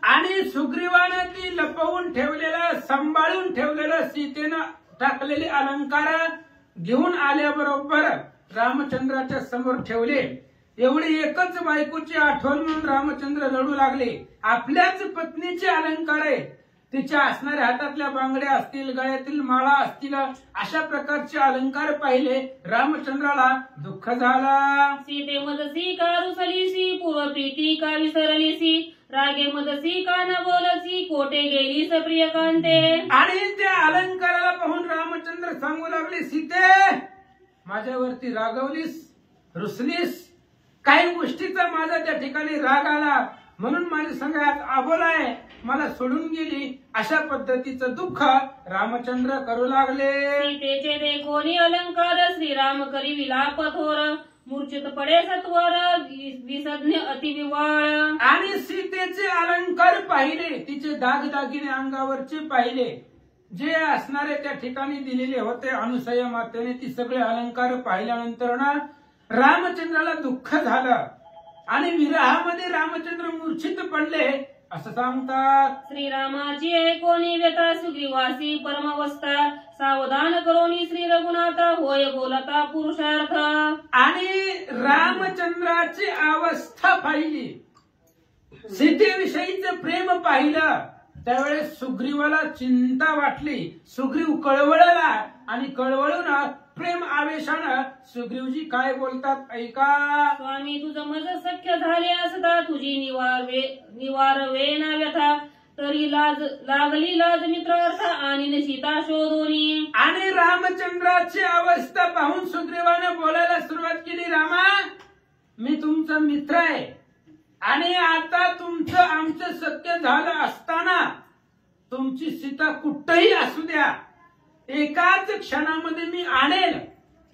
आणि सुग्रीवानं ती लपवून ठेवलेलं, सांभाळून ठेवलेलं सीतेनं टाकलेले अलंकार घेऊन आल्याबरोबर रामचंद्राच्या समोर ठेवले. एवढी एकच बायकोची आठवण म्हणून रामचंद्र रडू लागले. आपल्याच पत्नीचे अलंकार आहे तिच्या असणाऱ्या हातातल्या बांगड्या असतील, गळ्यातील माळा असतील, अशा प्रकारचे अलंकार पाहिले. रामचंद्राला दुःख झाला. सीते मदसी का रुसलीसी, पूर्व प्रीती का विसरलीसी, रागे मदसी का न बोलसी, कोटे गेली सप्रिय कांते. आणि त्या अलंकाराला पाहून रामचंद्र सांगू लागले, सीते माझ्यावरती रागवलीस, रुसलीस, काही गोष्टीचा माझा त्या ठिकाणी राग आला म्हणून माझ्या संघात अबोलाय, मला सोडून गेली. अशा पद्धतीचं दुःख रामचंद्र करू लागले. सीतेचे देखोनी अलंकार, श्रीराम करी विलाप थोर, मूर्छित पडे सत्वर, विसज्ञ अतिविवाळ. आणि सीतेचे अलंकार पाहिले, तिचे दागदागिने अंगावरचे पाहिले, जे असणारे त्या ठिकाणी दिलेले होते अनुसया मातेने, ती सगळे अलंकार पाहिल्यानंतर ना रामचंद्राला दुःख झालं आणि विरहामध्ये रामचंद्र मूर्छित पडले असं सांगतात. श्रीरामाची ऐकोनी व्यथा, सुग्रीवासी परमावस्था, सावधान करोनी श्री रघुनाथा, होय बोलता पुरुषार्थ. आणि रामचंद्राची अवस्था पाहिली, सीतेविषयीचं प्रेम पाहिलं. त्यावेळेस सुग्रीवाला चिंता वाटली. सुग्रीव कळवळला आणि कळवळून प्रेम आवेशानं सुग्रीवजी काय बोलतात ऐका. स्वामी तुझं मज सख्य झाले असता, तुझी निवार वेना व्यथा, तरी लागली लाज मित्रार्थ, आणि सीता शोधोनी. आणि रामचंद्राची अवस्था पाहून सुग्रीवानं बोलायला सुरुवात केली, रामा मी तुमचा मित्र आहे आणि आता तुमचं आमचं सत्य झालं असताना तुमची सीता कुठंही असू द्या, एकाच क्षणामध्ये मी आणेल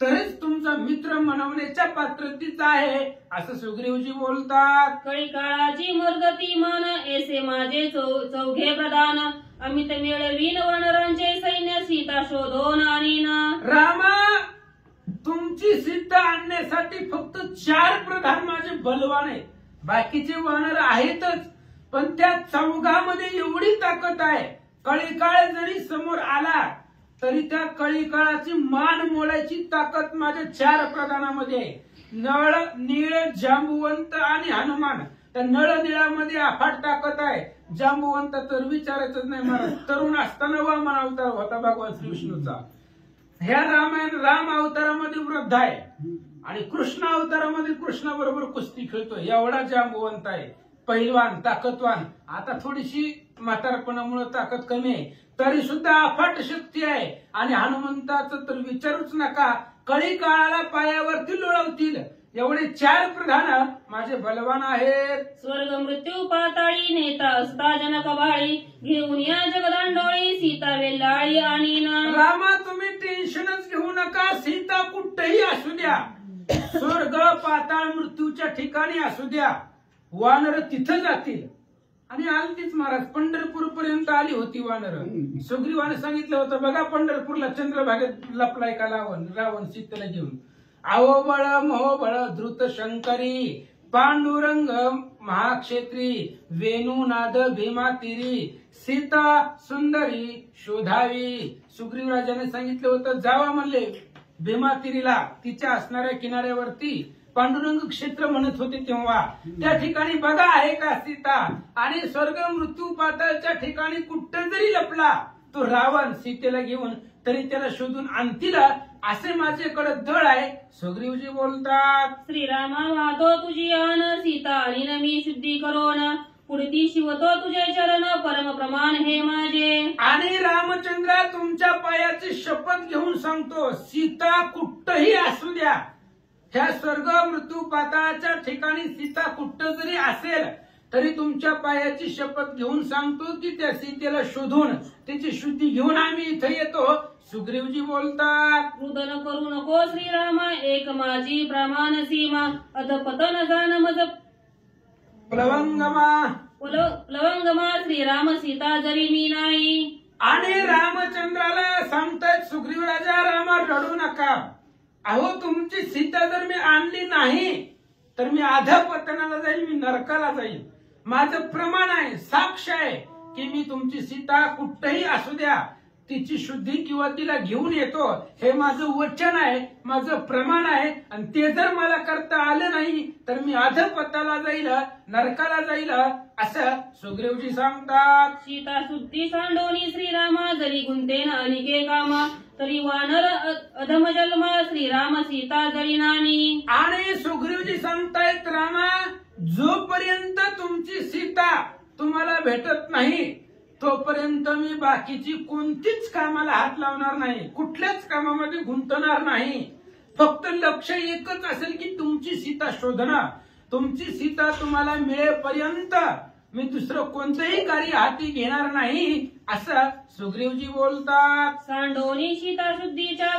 तरच तुमचा मित्र म्हणवण्याच्या पात्रतेचा आहे असं सुग्रीवजी बोलतात. कळी काळाची मर्दती मान, ऐसे माझे चौघे प्रधान, अमित मिळवीन वानरांचे सैन्य, सीता शोधून आणीन. रामा तुमची सीता आणण्यासाठी फक्त 4 प्रधान माझे बलवान आहेत, बाकीचे वानर आहेतच, पण त्या चौघामध्ये एवढी ताकद आहे, कळीकाळ जरी समोर आला तरी त्या कळीकाळाची मान मोडायची ताकद माझ्या 4 प्रधानामध्ये आहे. नळ, नीळ, जांबुवंत आणि हनुमान. त्या नळ निळामध्ये अफाट ताकद आहे. जांबुवंत तर विचारायचंच नाही, मला तरुण असताना वामन अवतार होता भगवान श्रीविष्णूचा. ह्या राम अवतारामध्ये वृद्ध आहे आणि कृष्ण अवतारामध्ये कृष्णाबरोबर कुस्ती खेळतोय, एवढा जांबुवंत आहे, पहिलवान, ताकदवान. आता थोडीशी म्हातारपणामुळे ताकद कमी आहे, तरी सुद्धा अफाट शक्ती आहे. आणि हनुमंताचं तर विचारूच नका, कळी काळाला पायावरती लोळवतील एवढे 4 प्रधान माझे बलवान आहेत. स्वर्ग मृत्यू पाताळी, नेता असता जनक बाळी, घेऊन या जगदांडोळी, सीता वेल्लाळी आणीन. रामा तुम्ही टेन्शनच घेऊ नका, सीता कुठेही असू द्या, स्वर्ग पाताळ मृत्यूच्या ठिकाणी असू द्या, वानर तिथं जातील. आणि आलतीच महाराज, पंढरपूर पर्यंत आली होती वानर. सुग्रीवाने सांगितलं होतं, बघा पंढरपूरला चंद्रभागेत लपलाय का रावण सीतेला घेऊन. आवो बळ महो बळ धृत शंकरी, पांडुरंग महाक्षेत्री, वेणुनाद भीमा तिरी, सीता सुंदरी शोधावी. सुग्रीवराजाने सांगितलं होतं, जावा म्हणले भीमा तिरीला, तिच्या असणाऱ्या किनाऱ्यावरती पांडुरंग क्षेत्र म्हणत होते तेव्हा, त्या ठिकाणी बघा आहे का सीता. आणि स्वर्ग मृत्यू पाताळच्या ठिकाणी कुठं जरी लपला तो रावण सीतेला घेऊन, तरी त्याला शोधून आणतील असे माझ्याकडे दळ आहे. सुग्रीवजी बोलतात, श्रीरामा वाहतो तुझी आन, सीता आणीन मी शुद्धी करोन, पुढती शिवतो तुझे चरण, परम प्रमाण हे माझे. आणि रामचंद्र तुमच्या पायाची शपथ घेऊन सांगतो, सीता कुठंही असू द्या, ह्या स्वर्ग मृत्यू पाताळाच्या ठिकाणी सीता कुठं जरी असेल तरी तुमच्या पायाची शपथ घेऊन सांगतो की त्या सीतेला शोधून तिची शुद्धी घेऊन आम्ही इथे येतो. सुग्रीवजी बोलतात, रुदन करू नको श्रीरामा, एक माझी प्रमाण सीमा, अधपतन जाण मज प्लवंगमा, श्रीराम सीता जरी मी नाही. आणि रामचंद्राला सांगतायत, सुग्रीव राजा रामा रडू नका, अहो तुमची सीता जर मी आणली नाही तर मी अधपतनाला जाईल, मी नरकाला जाईल. माझं प्रमाण आहे, साक्ष आहे की मी तुमची सीता कुठेही असू द्या तिची शुद्धी किंवा तिला घेऊन येतो, हे माझं वचन आहे, माझं प्रमाण आहे. आणि ते जर मला करता आलं नाही तर मी अधपताला जाईल, नरकाला जाईल, असं सुग्रीवजी सांगतात. सीता शुद्धी सांडोनी श्रीरामा जरी गुंतेन अनिके कामा तरी वानर अधम जन्मा श्रीराम सीता जरी नानी. आणि सुग्रीवजी सांगतायत, रामा, जोपर्यंत तुमची सीता तुम्हाला भेटत नाही तोपर्यंत मी बाकीची कोणतीच कामाला हात लावणार नाही, कुठल्याच कामामध्ये गुंतणार नाही. फक्त लक्ष एकच असेल की तुमची सीता शोधणं. तुमची सीता तुम्हाला मिळेपर्यंत मी दुसरं कोणतंही कार्य हाती घेणार नाही, असं सुग्रीवजी बोलतात. सांडोनी सीता शुद्धीच्या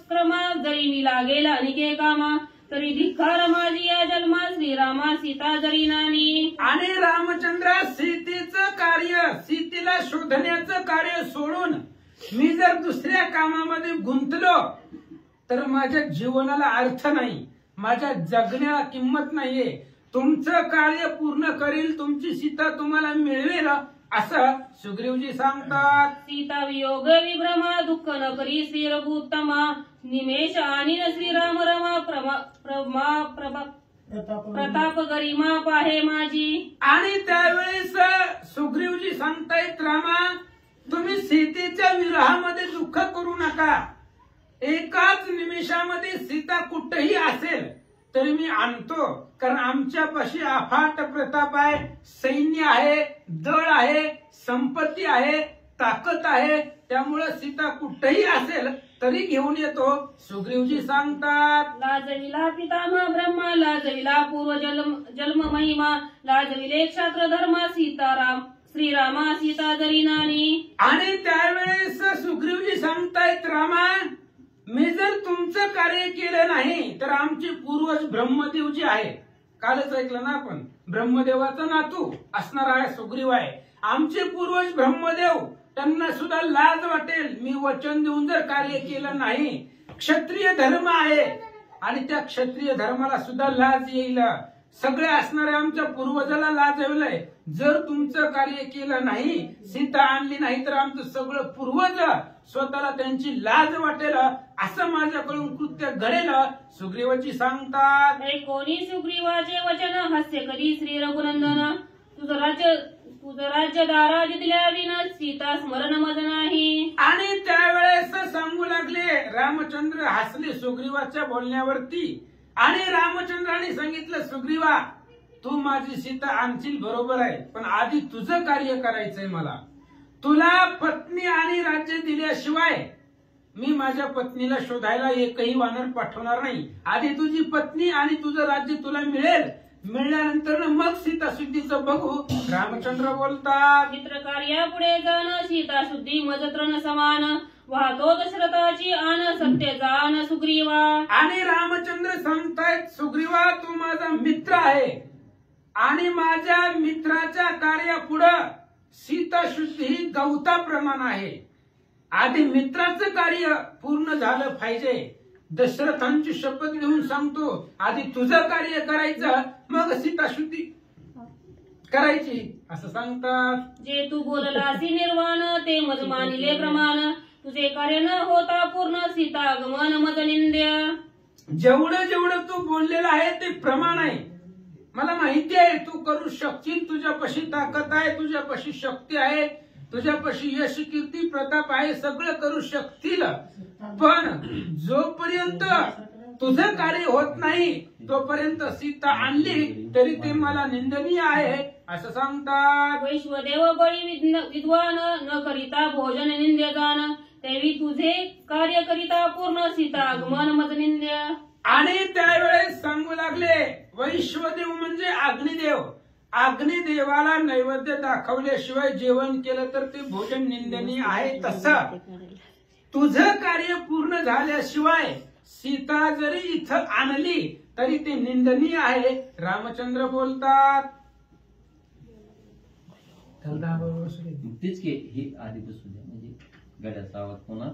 क्रमात जरी मी लागेल अनिके कामा तरी धिक्कार माझी या जन्मा श्रीरामा सीता जरी नानी. आणि रामचंद्र सीतेचं कार्य, सीतेला शोधण्याचं कार्य सोडून मी जर दुसऱ्या कामामध्ये गुंतलो तर माझ्या जीवनाला अर्थ नाही, माझ्या जगण्याला किंमत नाहीये. तुमचं कार्य पूर्ण करील, तुमची सीता तुम्हाला मिळवेल, असं सुग्रीवजी सांगतात. सीता वियोग विभ्रमा दुःख न करी श्री रघुत्तमा निमेष आणि श्रीराम रमा प्रताप गरिमा पाहे माझी. आणि त्यावेळेस सुग्रीवजी सांगतायत, रामा, तुम्ही सीतेच्या विरहामध्ये दुःख करू नका. एकाच निमिषामध्ये सीता कुठेही असेल तरी मी आणतो, कारण आमच्यापाशी अफाट प्रताप आहे, सैन्य आहे, दळ आहे, संपत्ती आहे, ताकद आहे. त्यामुळे सीता कुठेही असेल तरी घेऊन येतो, सुग्रीवजी सांगतात. लाजविला पितामह ब्रह्मा लाजविला पूर्व जन्म महिमा लाजविले क्षात्र धर्म सीताराम श्रीरामा सीता जरी नानी. आणि त्यावेळेस सुग्रीवजी सांगतायत, रामा, मी जर तुमचं कार्य केलं नाही तर आमचे पूर्वज ब्रह्मदेव जे आहे, कालच ऐकलं ना आपण, ब्रह्मदेवाचा नातू असणार आहे सुग्रीव आहे. आमचे पूर्वज ब्रह्मदेव, त्यांना सुद्धा लाज वाटेल मी वचन देऊन जर कार्य केलं नाही. क्षत्रिय धर्म आहे आणि त्या क्षत्रिय धर्माला सुद्धा लाज येईल. सगळे असणारे आमच्या पूर्वजाला लाज येईल. जर तुमचं कार्य केलं नाही, सीता आणली नाही तर आमचं सगळं पूर्वज स्वतःला त्यांची लाज वाटेल, असं माझ्याकडून कृत्य घडेल, सुग्रीवाची सांगतात. कोणी सुग्रीवाचे वचन हास्य कधी श्री रघुनंदन तुझं राज्य दारा जितल्या विन सीता स्मरण मज नाही. आणि त्यावेळेस सांगू लागले, रामचंद्र हसले सुग्रीवाच्या बोलण्यावरती. आणि रामचंद्राने सांगितलं, सुग्रीवा, तू माझी सीता आणशील बरोबर आहे, पण आधी तुझं कार्य करायचंय मला. तुला पत्नी आणि राज्य दिल्याशिवाय मी माझ्या पत्नीला शोधायला एकही वानर पाठवणार नाही. आधी तुझी पत्नी आणि तुझं राज्य तुला मिळेल, मिळाल्यानंतर मग सीता शुद्धीचं बघू. रामचंद्र बोलतात, मित्र कार्या पुढे जाण सीता शुद्धी मजत्र समान वाहतो दशरथाची आन सत्य जाण सुग्रीवा. आणि रामचंद्र सांगतायत, सुग्रीवा, तू माझा मित्र आहे आणि माझ्या मित्राच्या कार्यापुढं सीता शुद्धी ही गवताप्रमाण आहे. आधी मित्राचं कार्य पूर्ण झालं पाहिजे. दशरथांची शपथ घेऊन सांगतो, आधी तुझं कार्य करायचं, मग सीता शुद्धी करायची, असं सांगतात. जे तू बोललासी निर्वाण ते मज मानिले प्रमाण तुझे कार्य न होता पूर्ण सीता आगमन मज निंद्य. जेवढं जेवढं तू बोललेलं आहे ते प्रमाण आहे. मला माहिती आहे तू करू शकशील, तुझ्यापाशी ताकद आहे, तुझ्यापाशी शक्ती आहे, तुझ्यापाशी यश कीर्ती प्रताप आहे, सगळं करू शकतील. पण जोपर्यंत तुझं कार्य होत नाही तोपर्यंत सीता आणली तरी ते मला निंदनीय आहे, असं सांगतात. वैश्वदेव बळी विद्वान न करिता भोजन निंद्य जाण तेवी तुझे कार्य करिता पूर्ण सीता आगमन मज निंद्य. आणि त्यावेळेस सांगू लागले, वैश्वदेव म्हणजे अग्निदेव. अग्निदेवाला नैवेद्य दाखवल्याशिवाय जेवण केलं तर ते भोजन निंदनीय आहे. तसं तुझं कार्य पूर्ण झाल्याशिवाय सीता जरी इथं आणली तरी ते निंदनीय आहे, रामचंद्र बोलतात. तेच की ही आधी बसू द्या, म्हणजे गड्याचा आवाज पुन्हा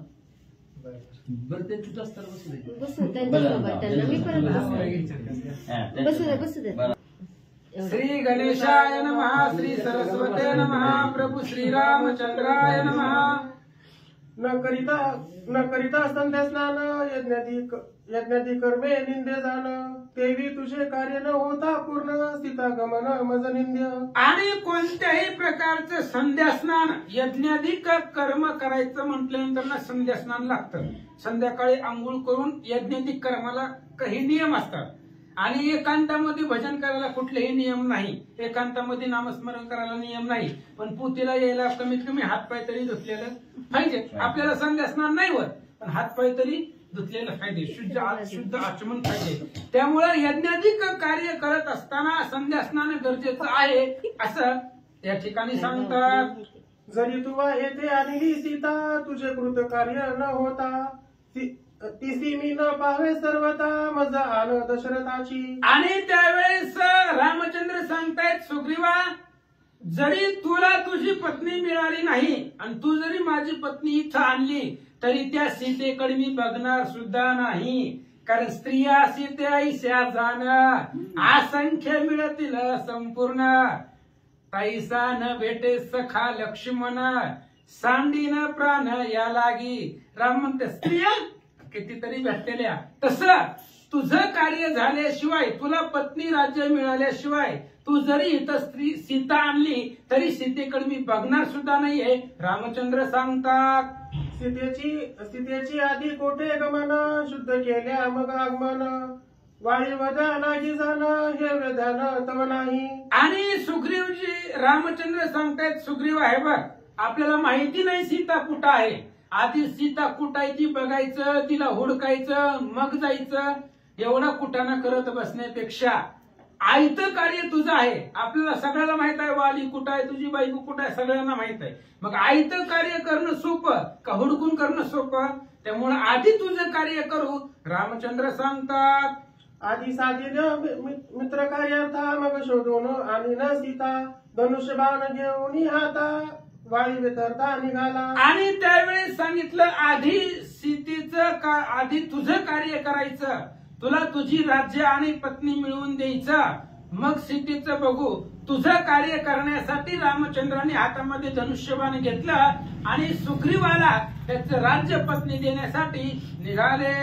बरं ते तुझं स्तर बसू दे. श्री गणेशाय नमः, श्री सरस्वते नमः, प्रभू श्रीरामचंद्राय नमः. न करिता संध्या स्नान यज्ञादी कर्मे निंदे जाण तेवी तुझे कार्य न होता पूर्ण सीता गमन मज निंद्य. आणि कोणत्याही प्रकारचं संध्या स्नान यज्ञाधिक कर्म करायचं म्हटल्यानंतर ना संध्या स्नान लागतं. संध्याकाळी आंघोळ करून यज्ञाधिक कर्माला काही नियम असतात आणि एकांतामध्ये भजन करायला कुठलेही नियम नाही. एकांतामध्ये नामस्मरण करायला नियम नाही. पण पुतीला यायला कमीत कमी हातपाय तरी धुतलेलं पाहिजे. आपल्याला संध्या स्नान नाही होत पण हातपाय तरी धुतलेलं पाहिजे. शुद्ध आचमन पाहिजे. त्यामुळे यज्ञाधिक कार्य करत असताना संध्या स्नान गरजेचं आहे असं या ठिकाणी सांगतात. जरी तुवा येथे आणली सीता तुझे कृत कार्य न होता तिसी मी न पावे सर्वता मज आन दशरथाची. आणि त्यावेळेस रामचंद्र सांगतायत सुग्रीवा जरी तुला तुझी पत्नी मिळाली नाही आणि तू जरी माझी पत्नी इथं आणली तरी त्या सीतेकडे मी बघणार सुद्धा नाही. कारण स्त्रिया सीतेशा जाण असंख्य मिळतील संपूर्ण तैसा न भेटे सखा लक्ष्मण सांडीन प्राण या लागी. राम म्हणते स्त्रिया कितीतरी भेटलेल्या. तसं तुझं कार्य झाल्याशिवाय तुला पत्नी राज्य मिळाल्याशिवाय तू जरी इथं स्त्री सीता आणली तरी सीतेकडे मी बघणार सुद्धा नाहीये रामचंद्र सांगतात. सीतेची आधी कोठे गमन शुद्ध केल्या मग आगमन वाळी वदा लागी जाणं हे वेदान तव नाही. आणि सुग्रीवजी रामचंद्र सांगतायत सुग्रीव आहे बघ आपल्याला माहिती नाही सीता कुठं आहे. आधी सीता कुठं आहे ती बघायचं तिला हुडकायचं मग जायचं. एवढा कुटाणा करत बसण्यापेक्षा आयतं कार्य तुझं आहे. आपल्याला सगळ्याला माहित आहे वाली कुठं आहे तुझी बायको कुठं आहे सगळ्यांना माहित आहे. मग आयतं कार्य करणं सोपं का हुडकून करणं सोपं. त्यामुळे आधी तुझं कार्य करू रामचंद्र सांगतात. आधी साधी मित्र कार्यार्था मग शोधून आणि न सीता धनुष्यबाण घेऊन हाता वाळी वेतरता निघाला. आणि त्यावेळेस सांगितलं आधी सीतेचं आधी तुझं कार्य करायचं. तुला तुझी राज्य आणि पत्नी मिळवून द्यायचं मग सीतेचं बघू. तुझं कार्य करण्यासाठी रामचंद्राने हातामध्ये धनुष्यबाण घेतलं आणि सुग्रीवाला त्याचं राज्य पत्नी देण्यासाठी निघाले.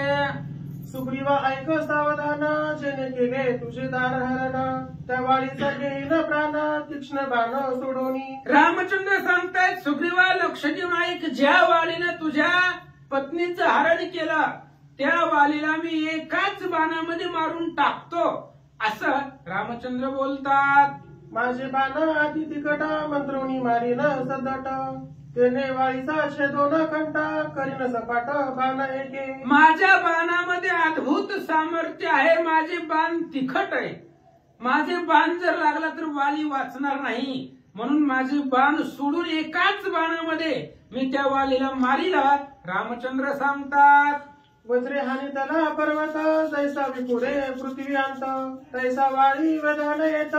सुग्रीवा ऐक सावधान जेणे केले तुझे दार हरण त्या वाळीचा घेईन प्राण तीक्ष्ण बाण सोडोनी. रामचंद्र सांगतायत सुग्रीवा लक्ष देऊन ऐक ज्या वालीनं तुझ्या पत्नीचं हरण केलं त्या वालीला मी एकाच बाणामध्ये मारून टाकतो असं रामचंद्र बोलतात. माझे बाण आधी तिकट मंत्रोनी मारीन सदट तेने वाळीचा छेदोन कंटा करीन सपाट बाण एके. माझ्या बाणामध्ये अद्भुत सामर्थ्य आहे. माझे बाण तिखट आहे. माझे बाण जर लागला तर वाली वाचणार नाही म्हणून माझे बाण सोडून एकाच बाणामध्ये मी त्या वालीला मारीला रामचंद्र सांगतात. वज्रे हानी त्याला पर्वत जैसा विपुडे पृथ्वी अंत तैसा वाळी वेदान येत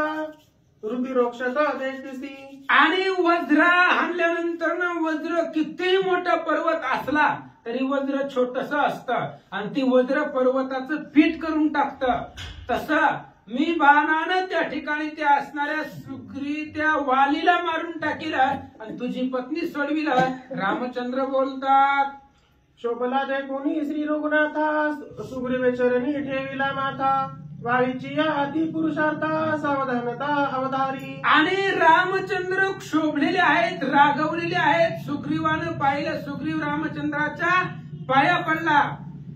रुधिरोक्षत देखतीसी. आणि वज्र हाणल्यानंतर वज्र कितीही मोठा पर्वत असला तरी वज्र छोटस असतं आणि ती वज्र पर्वताचं पीठ करून टाकतं. तसं मी बाणानं त्या ठिकाणी त्या असणाऱ्या त्या वालीला मारून टाकील आणि तुझी पत्नी सोडविला रामचंद्र बोलतात. शोभला देखुनी श्री रघुनाथा सुग्रीवे चरणी ठेविला माथा वाळीची आधी पुरुषार्था सावधानता अवधारी. आणि रामचंद्र शोभलेले आहेत रागवलेले आहेत. सुग्रीवानं पाहिलं सुग्रीव रामचंद्राच्या पाया पडला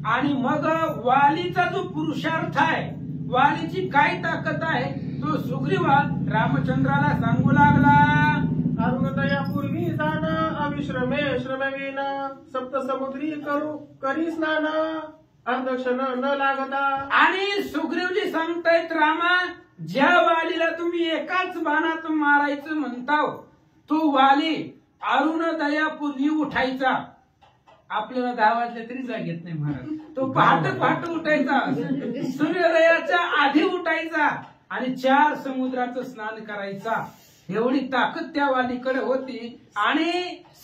आणि मग वालीचा जो पुरुषार्थ आहे वालीची काय ताकद आहे तो सुग्रीवा रामचंद्राला सांगू लागला. अरुणोदयापूर्वी जाण अविश्रमे श्रमवीन सप्तसमुद्री करी स्नान अर्धक्षण न लागता. आणि सुग्रीवजी सांगतायत रामा ज्या वालीला तुम्ही एकाच बाणात मारायचं म्हणताव तो वाली अरुणोदयापूर्वी उठायचा. आपल्याला 10 वाजले तरी जाग येत नाही महाराज. तो पहाटे उठायचा सूर्योदयाच्या आधी उठायचा आणि 4 समुद्राचं स्नान करायचा. एवढी ताकद त्या वालीकडे होती आणि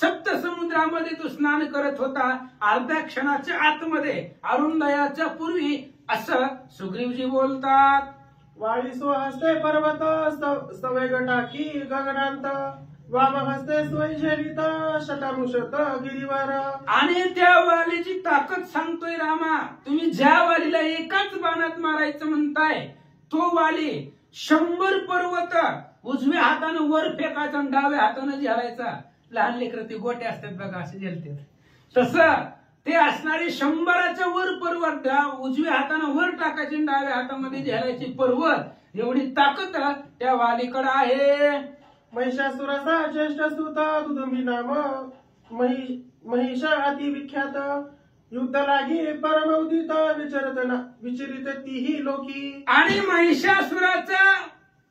7 समुद्रामध्ये तो स्नान करत होता अर्ध्या क्षणाच्या आतमध्ये अरुणोदयाच्या पूर्वी असं सुग्रीवजी बोलतात. वाळी स्वहस्ते पर्वत सवेग टाकी गगनांत वामहस्ते स्वैशलित शतमुशत गिरीवर. आणि त्या वालीची ताकद सांगतोय रामा. तुम्ही ज्या वालीला एकाच बाणात मारायचं म्हणताय तो वाली 100 पर्वत उजव्या हातानं वर फेकायचा आणि डाव्या हातानं झेलायचा. लहान लेकर ते गोटे असतात बघा असे झेलतात. तसं ते असणारे 100च्या वर पर्वत उजव्या हातानं वर टाकायचे आणि डाव्या हातामध्ये झेलायची पर्वत एवढी ताकद त्या वालीकडे आहे. महिषासुराचा ज्येष्ठ सुत दुदुंबी नाम महिषा अति विख्यात. युद्ध लागी परमौदित विचरित तीही लोकी. आणि महिषासुराचा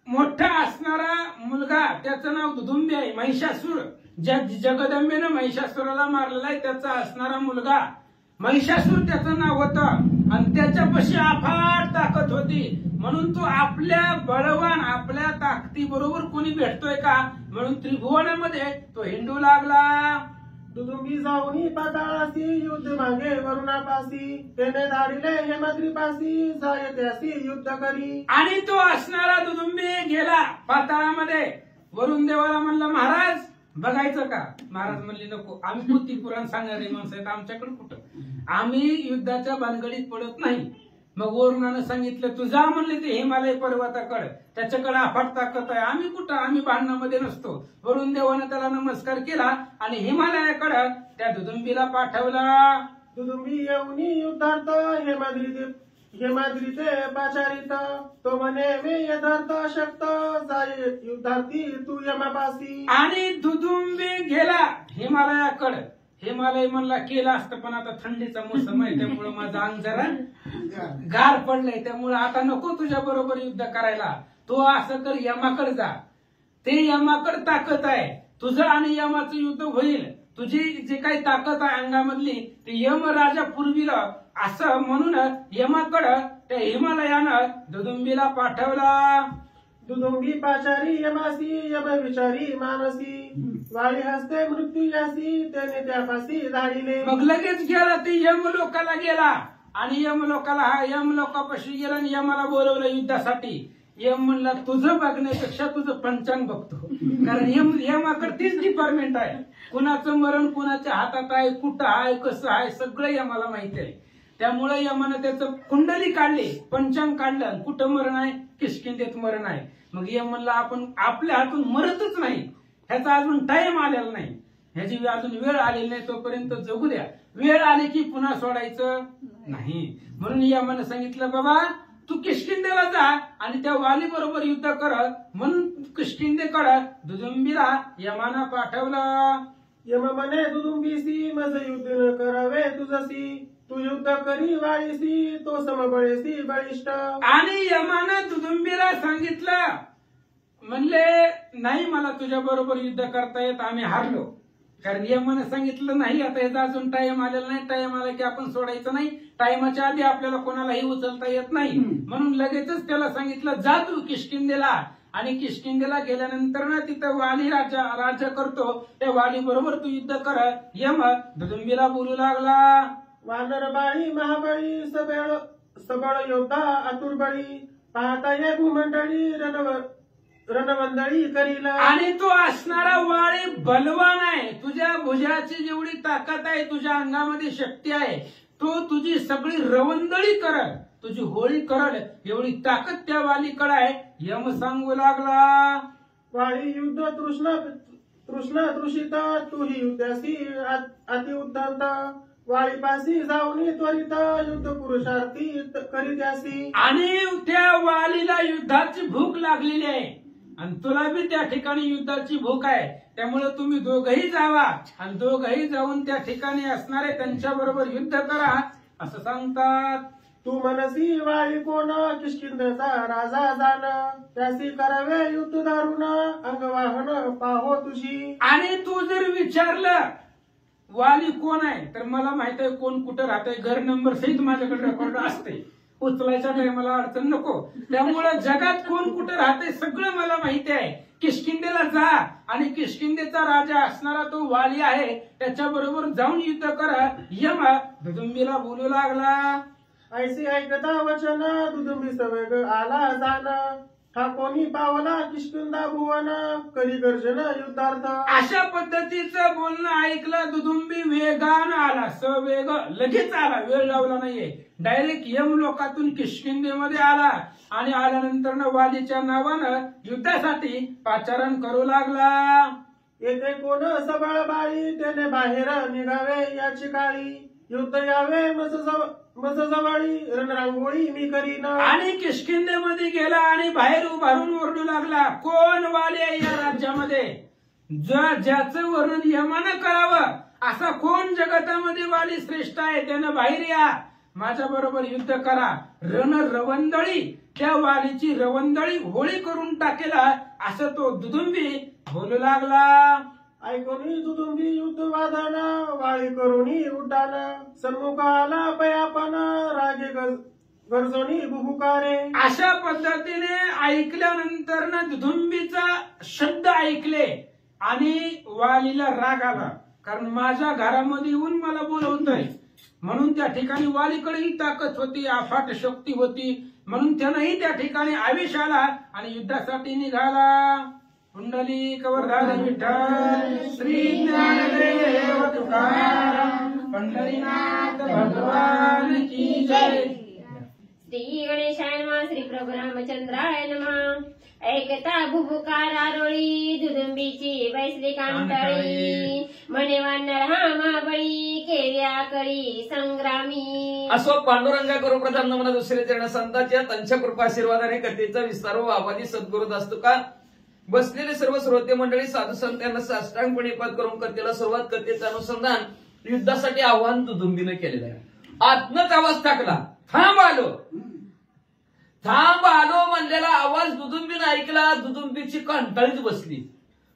मोठा असणारा मुलगा त्याचं नाव दुदुंबी आहे. महिषासुर जगदंबेनं महिषासुराला मारलेला आहे त्याचा असणारा मुलगा महिषासुर त्याचं नाव होतं. आणि त्याच्यापाशी अफाट ताकद होती. म्हणून तो आपल्या बळवान आपल्या ताकदी बरोबर कोणी भेटतोय का म्हणून त्रिभुवनामध्ये तो हिंडू लागला. दुदुंबी जाऊनी पाताळासी युद्ध मागे वरुणापासी. त्याने धाडिले हेमाद्रीपासी जाय त्यासी युद्ध करी. आणि तो असणारा दुदुंबी गेला पाताळामध्ये. वरुण देवाला म्हणला महाराज बघायचं का. महाराज म्हणले नको आम्ही बुद्धी पुराण सांगणारे माणसं आहेत आमच्याकडे कुठं. आम्ही युद्धाच्या भानगडीत पडत नाही. मग वरुणानं सांगितलं तू जा म्हणले ते हिमालय पर्वताकडे त्याच्याकडे अफाट ताकद आहे. आम्ही कुठं आम्ही भांडणामध्ये नसतो. वरुण देवानं त्याला नमस्कार केला आणि हिमालयाकडे त्या दुदुंबीला पाठवला. दुदुंबी येऊनी युद्धार्थ हेमाद्रीचे पाचारित. तो म्हणे मे यथार्थ शक्त जाय युद्धार्थी तू यमापासी. आणि दुदुंबी गेला हिमालयाकडे. हिमालय म्हणला केला असतं पण आता थंडीचा मोसम आहे त्यामुळे माझं अंग जरा गार पडलंय त्यामुळे आता नको तुझ्या बरोबर युद्ध करायला. तो असं कर यमाकडे जा. ते यमाकडे ताकद आहे. तुझं आणि यमाचं युद्ध होईल. तुझी जी काही ताकद आहे अंगामधली ते यम राजा पूर्वीला असं म्हणून यमाकडं त्या हिमालयानं दुदुंबीला पाठवला. दुदुंबी पाचारी यमासी यम विचारी मानसी. वाळी हस्ते मृत्यू यासी त्याने त्यापासी धाडिले. मग लगेच गेला ते यम लोकाला गेला आणि यम लोकापाशी गेला आणि यमाला बोलवलं युद्धासाठी. यम म्हणला तुझं बघण्यापेक्षा तुझं पंचांग बघतो. कारण यमाकडे तीच डिपार्टमेंट आहे. कुणाचं मरण कुणाच्या हातात आहे कुठं आहे कसं आहे सगळं यमाला माहिती आहे. त्यामुळे यमानं त्याचं कुंडली काढली पंचांग काढलं कुठं मरण आहे किष्किंधेत मरण आहे. मग यम म्हणला आपण आपल्या हातून मरतच नाही. ह्याचा अजून टाइम आलेला नाही. ह्याची अजून वेळ आलेली नाही तोपर्यंत जगू द्या. वेळ आली की पुन्हा सोडायचं नाही. म्हणून यमानं सांगितलं बाबा तू किष्किंधेला जा आणि त्या वाली बरोबर युद्ध कर. म्हणून किष्किंधेकडे दुदुंबीला यमानं पाठवलं. यम म्हणे दुदुंबीसी मज युद्ध न करावे तुझसी. तू युद्ध करी वाळीसी तो समबळेसी बळिष्ठ. आणि यमानं दुदुंबीला सांगितलं म्हणले नाही मला तुझ्या बरोबर युद्ध करता येत आम्ही हारलो. कारण यमानं सांगितलं नाही आता याचा अजून टाइम आलेला नाही. टाइम आला की आपण सोडायचं नाही. टाइमाच्या आधी आपल्याला कोणालाही उचलता येत नाही. म्हणून लगेचच त्याला सांगितलं जा तू किष्किंधेला. आणि किष्किंधेला गेल्यानंतर ना तिथं वाली राज्य करतो. त्या वाली बरोबर तू युद्ध कर. यम दुदुंबीला बोलू लागला. वानर बाळी महाबळी सबळ योद्धा आतुर बळी. पाहता ये भूमंडळी रणवंदळी करील. आणि तो असणारा वाळी बलवान आहे. तुझ्या भुजाची जेवढी ताकद आहे तुझ्या अंगामध्ये शक्ती आहे तो तुझी सगळी रवंदळी करल तुझी होळी करल एवढी ताकद त्या वालीकडे आहे. यम सांगू लागला. वाळी युद्ध तृष्ण तृषित तू ही युद्धासी अति उद्दंत. वाळीपासी जाऊन त्वरित युद्ध पुरुषार्थी करीत्यासी. आणि त्या वालीला युद्धाची भूक लागलेली आहे आणि तुला बी त्या ठिकाणी युद्धाची भूक आहे. त्यामुळे तुम्ही दोघही जावा आणि दोघही जाऊन त्या ठिकाणी असणारे त्यांच्या बरोबर युद्ध करा असं सांगतात. तू मनसी वाळी कोण किष्किंधेचा राजा जाण. त्यासी करावे युद्ध दारुण अंगवाहन पाहो तुझी. आणि तू जर विचारलं वाली कोण आहे तर मला माहित आहे कोण कुठं राहतंय. घर नंबर सहित माझ्याकडे रेकॉर्ड असते. उचलायच्या टायमाला अडचण नको. त्यामुळे जगात कोण कुठं राहतंय सगळं मला माहिती आहे. किष्किंधेला जा आणि किष्किंधेचा राजा असणारा तो वाली आहे त्याच्या बरोबर जाऊन युद्ध कर. यम दुदुंबीला बोलू लागला. ऐसी ऐकता वचन दुदुंबी सवेग आला जाण. ठाकोनी पावला किष्किंधा भुवन करी गर्जन युद्धार्थ. अशा पद्धतीचं बोलणं ऐकलं. दुदुंबी वेगानं आला, सवेग लगेच आला, वेळ लावला नाहीये. डायरेक्ट यमलोकातून किष्किंधेमध्ये आला आणि आल्यानंतर वालीच्या नावानं युद्धासाठी पाचारण करू लागला. येथे कोण सबळ बाळी त्याने बाहेर निघावे याची काळी. युद्ध यावे मज जवळी रणरांगोळी मी करीन. आणि किष्किंधेमध्ये गेला आणि बाहेर उभारून ओरडू लागला, कोण वाली आहे या राज्यामध्ये? ज्याचं वर्णन यमानं करावं असा कोण जगतामध्ये वाली श्रेष्ठ आहे? त्यानं बाहेर या, माझ्या बरोबर युद्ध करा. रण रवंदळी, त्या वालीची रवंदळी होळी करून टाकेला असं तो दुदुंबी बोलू लागला. ऐकोनी दुदुंबी युद्ध वादन वाळी करुनी उड्डाण. सन्मुखाला पयापन रागे गरजोनी बुबुकारे. अशा पद्धतीने ऐकल्यानंतर ना दुदुंबीचा शब्द ऐकले आणि वालीला राग आला, कारण माझ्या घरामध्ये येऊन मला बोलवतोय. म्हणून त्या ठिकाणी वालीकडेही ताकद होती, अफाट शक्ती होती. म्हणून त्यानंही त्या ठिकाणी आवेश आला आणि युद्धासाठी निघाला. कुंडली कवरधारी विठ्ठल श्री ज्ञानदेव तुकाराम पंढरीनाथ भगवान की जय. श्री गणेशाय नमः. श्री प्रभू रामचंद्राय नमः. ऐकता भुभुकार आरोळी दुदुंबीची बैसली कांटाळी. म्हणे वानर हा महाबळी केव्या कळी संग्रामी. असो पांडुरंगा करू प्रथम नमन दुसरे चरण संतांच्या त्यांच्या कृपा आशीर्वादाने कथेचा विस्तार व आवादी सद्गुरू असतो का. बसलेले सर्व श्रोते मंडळी साधू संत यांना साष्टांगपणे पाद करून कथेला सुरुवात. कथेचं अनुसंधान युद्धासाठी आव्हान दुदुंबीने केलेलं आहे. आत्मच आवाज टाकला, थांब आलो, थांब आलो म्हणलेला आवाज दुदुंबीने ऐकला. दुदुंबीची कंटाळीच बसली.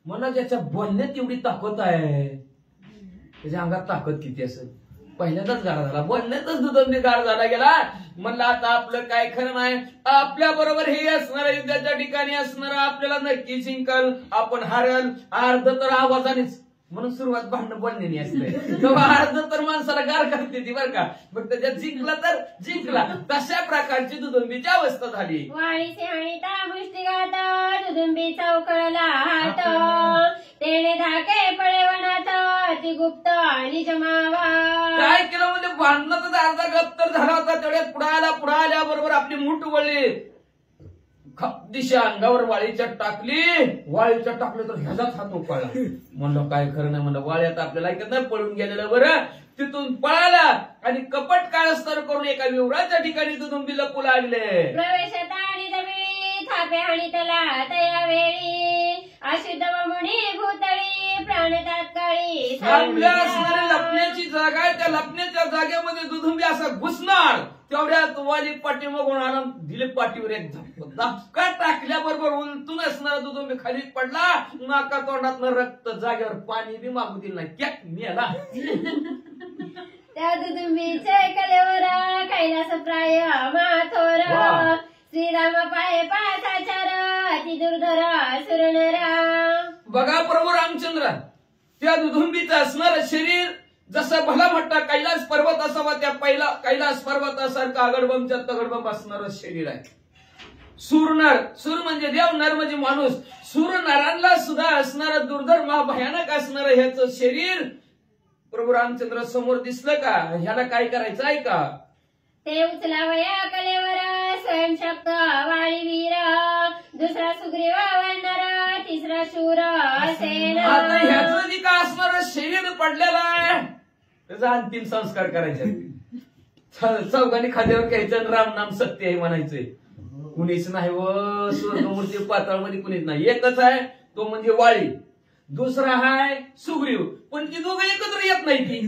मला ज्याच्या बोलण्यात एवढी ताकद आहे, त्याच्या अंगात ताकद किती असेल. पहिल्यांदाच गार झाला, बोलण्यातच दुदुंबी गार झाला गेला. म्हणलं आता आपलं काय खरं नाही, आपल्या बरोबर हे असणार युद्धाच्या ठिकाणी असणार, आपल्याला नक्की जिंकल, आपण हारल. अर्ध तर आवाजानेच, म्हणून सुरुवात भांडण बोलण्याने असते. तेव्हा अर्ध तर माणसाला गार करते ती बरं का. मग त्याच्यात जिंकला तर जिंकला. तशा प्रकारची दुदुंबीची अवस्था झाली. वाळी सिंहणीता मुष्टिघात दुदुंबी चौकळला हात. तेने धाके पळे वनात ती गुप्त आणि जमावा. काय केलं म्हणजे भांडणाचा अर्धा गप तर झाला होता. तेवढ्यात पुढे आल्याबरोबर आपली मूठ वळली, दिशा अंगावर वाळीच्या टाकली. वाळीच्या टाकलं तर ह्याचाच हात उपाळला. म्हणलं काय खरं नाही, म्हणलं वाळी आता आपल्याला ऐकत नाही, पळून गेलेलं बरं. तिथून पळाला आणि कपट काळस्तर करून एका विवराच्या ठिकाणी दुदुंबी लपू लागले. प्रवेशात आणि दवेळी थापे आणि तला तया वेळी. अशुद्ध मुनी भूतळी प्राण तात्काळी. आपल्या असणारी लपण्याची जागा आहे, त्या लपण्याच्या जागेमध्ये दुदुंबी असा घुसणार. तेवढ्यात वाली पाठीमागून आला, दिले पाठीवर एक धक्का टाकल्याबरोबर उलटून असणारा दुदुंबी खाली पडला. नाका तोंडात रक्त, जागेवर पाणी बी मागू दिलं नाही. क्या मेला. त्या दुदुंबीच्या कलेवर कैलास प्राय माथोर. श्रीराम पाय पाचाचार अति दुर्धर सुरनरा. बघा प्रभू रामचंद्र, त्या दुदुंबीचं असणारं शरीर जसं भला मोठा कैलास पर्वत असावा, त्या पहिला कैलास पर्वतासारखं आगडबमच्या तगडबम असणारं शरीर आहे. सूरनर, सूर म्हणजे देव, नर म्हणजे माणूस. सूर नरांना सुद्धा असणारं दुर्धर महाभयानक असणारं ह्याचं शरीर प्रभू रामचंद्र समोर दिसलं का. ह्याला काय करायचं आहे का. ते उचलावया कलेवर स्वयंशक्त वाळी वीर. दुसरा सुग्रीव वानर, तिसरा शूर सेन. आता ह्याचं जे का असणारं शरीर पडलेलं आहे, त्याचा अंतिम संस्कार करायचे. चौघांनी खाद्यावर घ्यायचं, राम नाम सत्य आहे म्हणायचंय. कुणीच नाही व स्वर्गमूर्ती पाताळमध्ये कुणीच नाही. एकच आहे, तो म्हणजे वाळी. दुसरा आहे सुग्रीव, पण ती दोघं एकत्र येत नाही ती.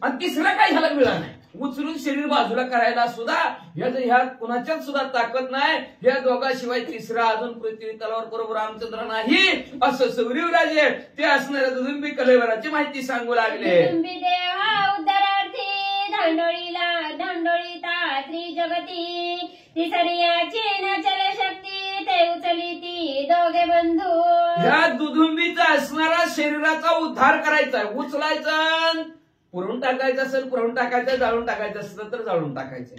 आणि तिसरा काय ह्याला मिळाला नाही. उचलून शरीर बाजूला करायला सुद्धा ह्या कुणाच्यात सुद्धा ताकद नाही. या दोघांशिवाय तिसरा अजून पृथ्वी तलावर बरोबर रामचंद्र नाही असं सुग्रीव राजे ते असणाऱ्या दुदुंबी कलेवराची माहिती सांगू लागले. दुदुंबी देवा उद्धारार्थी धांडोळीता त्रिजगती. तिसरियाची न चल शक्ती ते उचली ती दोघे बंधू. ह्या दुदुंबीचा असणारा शरीराचा उद्धार करायचा, उचलायचा, पुरून टाकायचं असेल पुरून टाकायचं, जाळून टाकायचं असेल तर जाळून टाकायचं.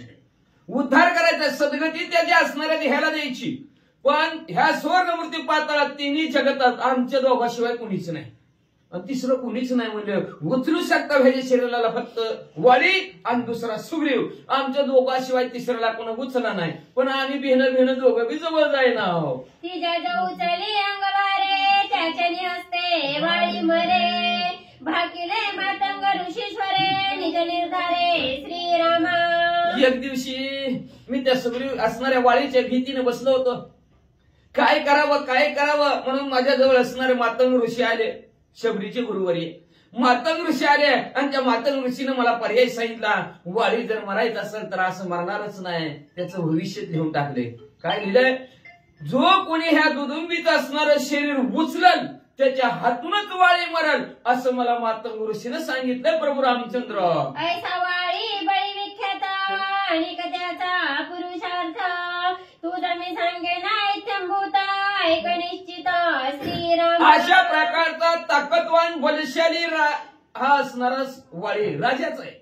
उद्धार करायचा, सद्गती त्याची असणाऱ्या ह्याला द्यायची. पण ह्या स्वर्गमूर्ती पाताळात तिन्ही जगतात आमच्या दोघाशिवाय कुणीच नाही. आणि तिसरं कुणीच नाही म्हणजे उचलू शकता ह्याच्या शरीराला फक्त वाली आणि दुसरा सुग्रीव. आमच्या दोघाशिवाय तिसऱ्याला कोण उचला नाही. पण आम्ही भेन दोघं बी जवळ जाईना. तिच्या जो उचली अंगवारे त्याच्यानी असते वाळी मरे. भाकिले मातंग ऋषीश्वरे निज निर्धारे श्रीरामा. एक दिवशी मी त्या सुग्रीव असणाऱ्या वाळीच्या भीतीने बसलो होतो. काय करावं म्हणून माझ्या जवळ असणारे मातंग ऋषी आले. शबरीचे गुरुवर्य मातंग ऋषी आले आणि त्या मातंग ऋषीने मला पर्याय सांगितला. वाळी जर मरायचं असेल तर असं मरणारच नाही, त्याचं भविष्य लिहून टाकले. काय लिहिलंय? जो कोणी ह्या दुदुंबीचं असणारं शरीर उचलल त्याच्या हातूनच वाळी मरल असं मला मातंग ऋषीने सांगितलं. प्रभू रामचंद्र ऐसा वाळी बळी विख्यात आणि त्याचा पुरुषार्थ तुझं मी सांगे नाही थंबूत ऐक निश्चित श्रीराम. अशा प्रकारचा ताकदवान बलशाली हा असणारा वाळी राजाचा आहे.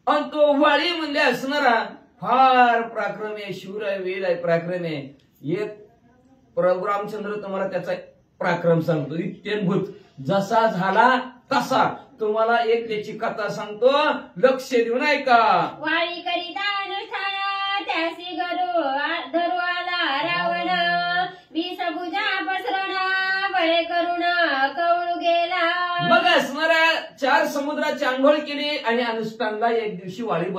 आणि तो वाळी म्हणजे असणारा फार पराक्रम आहे, शूर आहे, वीर आहे, पराक्रम आहे. एक प्रभू रामचंद्र तुम्हाला त्याचा पराक्रम सांगतो. इत्यंभूत जसा झाला तसा तुम्हाला एक त्याची कथा सांगतो, लक्ष देऊन ऐका. वाळी करिता अनुष्ठान त्यासी धरू आला रावण. विषभुजा पसरण बळे करून कवळू गेला. मग असणाऱ्या 4 समुद्राची आंघोळ केली आणि अनुष्ठानला एक दिवशी वाळी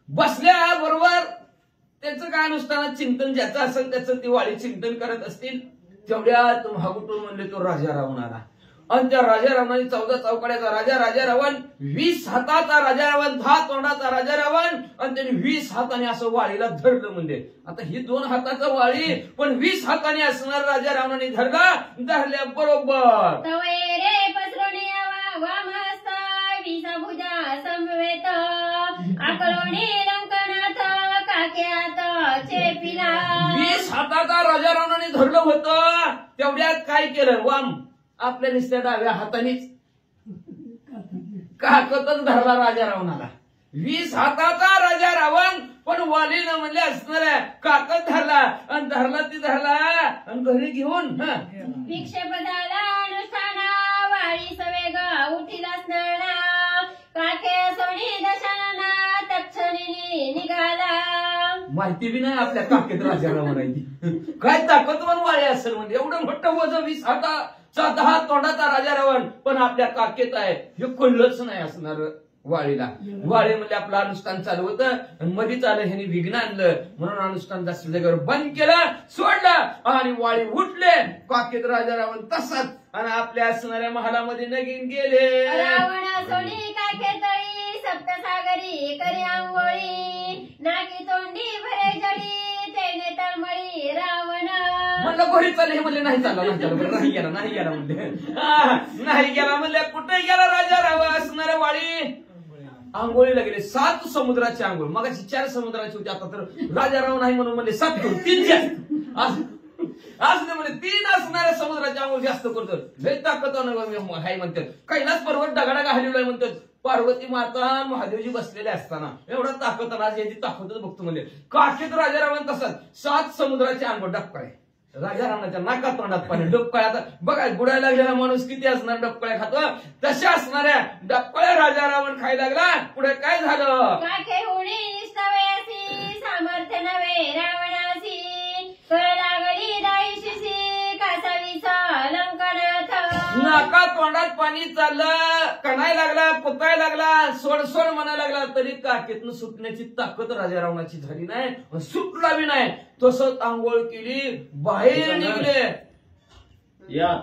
बसल्याबरोबर त्याचं काय अनुष्ठानात चिंतन ज्याचं असेल त्याचं ती वाळी चिंतन करत असतील. तेवढ्यात महागुटून म्हणले तो राजा रावण आला. आणि त्या राजा रावणाने 14 चौकड्याचा राजा रावण, 20 हाताचा राजा रावण, 10 तोंडाचा राजा रावण. आणि त्याने 20 हाताने असं वाळीला धरलं. म्हणजे आता ही 2 हाताचं वाळी पण 20 हाताने असणार राजा रावणाने धरल्या बरोबर. तवये रे पसरून यावा वामहस्त विषभुजा समवेत आकलोणी लंकनाथ काक्यात चेपिला. 20 हाताचा राजा रावणाने धरलं होतं. तेवढ्यात काय केलं? वाम आपल्या नुसत्या डाव्या हातानेच काकतच धरला राजा रावणाला. 20 हाताचा राजा रावण पण वालीनं म्हणले असणाऱ्या काकत धरला आणि धरला आणि घरी घेऊन विक्षेप झाला अनुष्ठाना वाळी सवेग उठीला स्नाना. काके सोडी दशाना तक्षणी निघाला. माहिती बी नाही आपल्या काकेत राजा रावणाची काय ताकदवान वाळी असेल. म्हणजे एवढं मोठं वजन 20 हाताचा 10 तोंडाचा राजा रावण पण आपल्या काकेत आहे. हे कळलंच नाही असणार वाळीला. वाळी म्हणजे आपलं अनुष्ठान चालू होतं आणि मध्येच आलं ह्यानी विघ्न आणलं म्हणून अनुष्ठान जास्त जागेवर बंद केलं, सोडलं आणि वाळी उठले. काकेत राजा रावण तसाच आणि आपल्या असणाऱ्या महालामध्ये नगीन गेले. रावण सोडी काके तळी सप्तसागरी करी आंघोळी. नाकी तोंडी भरे जळी तेने तळमळी रावण. म्हणलं घरी चालले. हे म्हणले नाही चालला नाही गेला म्हणले. नाही गेला म्हणले. कुठे गेला राजा रावण असणाऱ्या वाळी? आंघोळीला गेले. 7 समुद्राची आंघोळ. मग 4 समुद्राची होती. आता तर राजा राव नाही म्हणून म्हणले 7 करू. 3 जास्त असले म्हणजे 3 असणाऱ्या समुद्राची आंघोळ जास्त करतो. लय ताकद हाय म्हणतात. कैलास पर्वत दगडागा हलवलाय म्हणतात. पार्वती माता महादेवजी बसलेले असताना एवढा ताकद आज याची ताकदच बघतो म्हणजे. काकेत राजा रावण तसाच 7 समुद्राची आंघोळ डबकाळे. राजा रावणाच्या नाका तोंडात पाणी. डबकाळ्या आता बघा गुडायला लागलेला माणूस किती असणार डबकाळ्या खातो तशा असणाऱ्या डबकाळ्या राजा रावण खायला लागला. पुढे काय झालं? काके होणी निष्ठावयासी सामर्थ्य नवे रावणासी. कर लागली दाईशीसी कासावीचा लंकनाथ. नाका तोंडात पाणी चाललं, कणाय लागला, पुकाय लागला, सोड म्हणायला लागला तरी काकेतनं सुटण्याची ताकद राजा रावणाची झाली नाही. सुटला बी नाही. तसंच आंघोळ केली, बाहेर निघले. या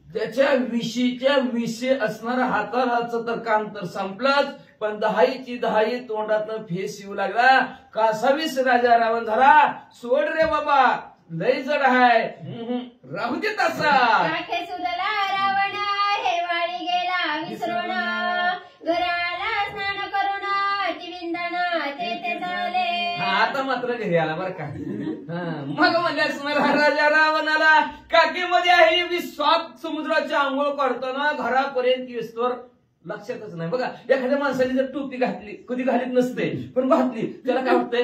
त्याच्या विशीच्या विषय असणारा हातालाचं तर काम तर संपलंच. पण 10ची 10 तोंडातनं फेस येऊ लागला. कासावीस राजा रावण झाला. सोड रे बाबा लय जड आहे, राहू दे तसा. काके सुरला रावण हे वाळी गेला विसरून. घराला स्नान करून अतिविंदन ते झाले. आता मात्र घरी आला बरं का. मग म्हणजे असणार राजा रावणाला काकीमध्ये आहे 7 समुद्राची आंघोळ करताना घरापर्यंत येस्तोवर लक्षातच नाही. बघा एखाद्या माणसाने जर टोपी घातली, कधी घालीत नसते पण घातली त्याला काय वाटतंय?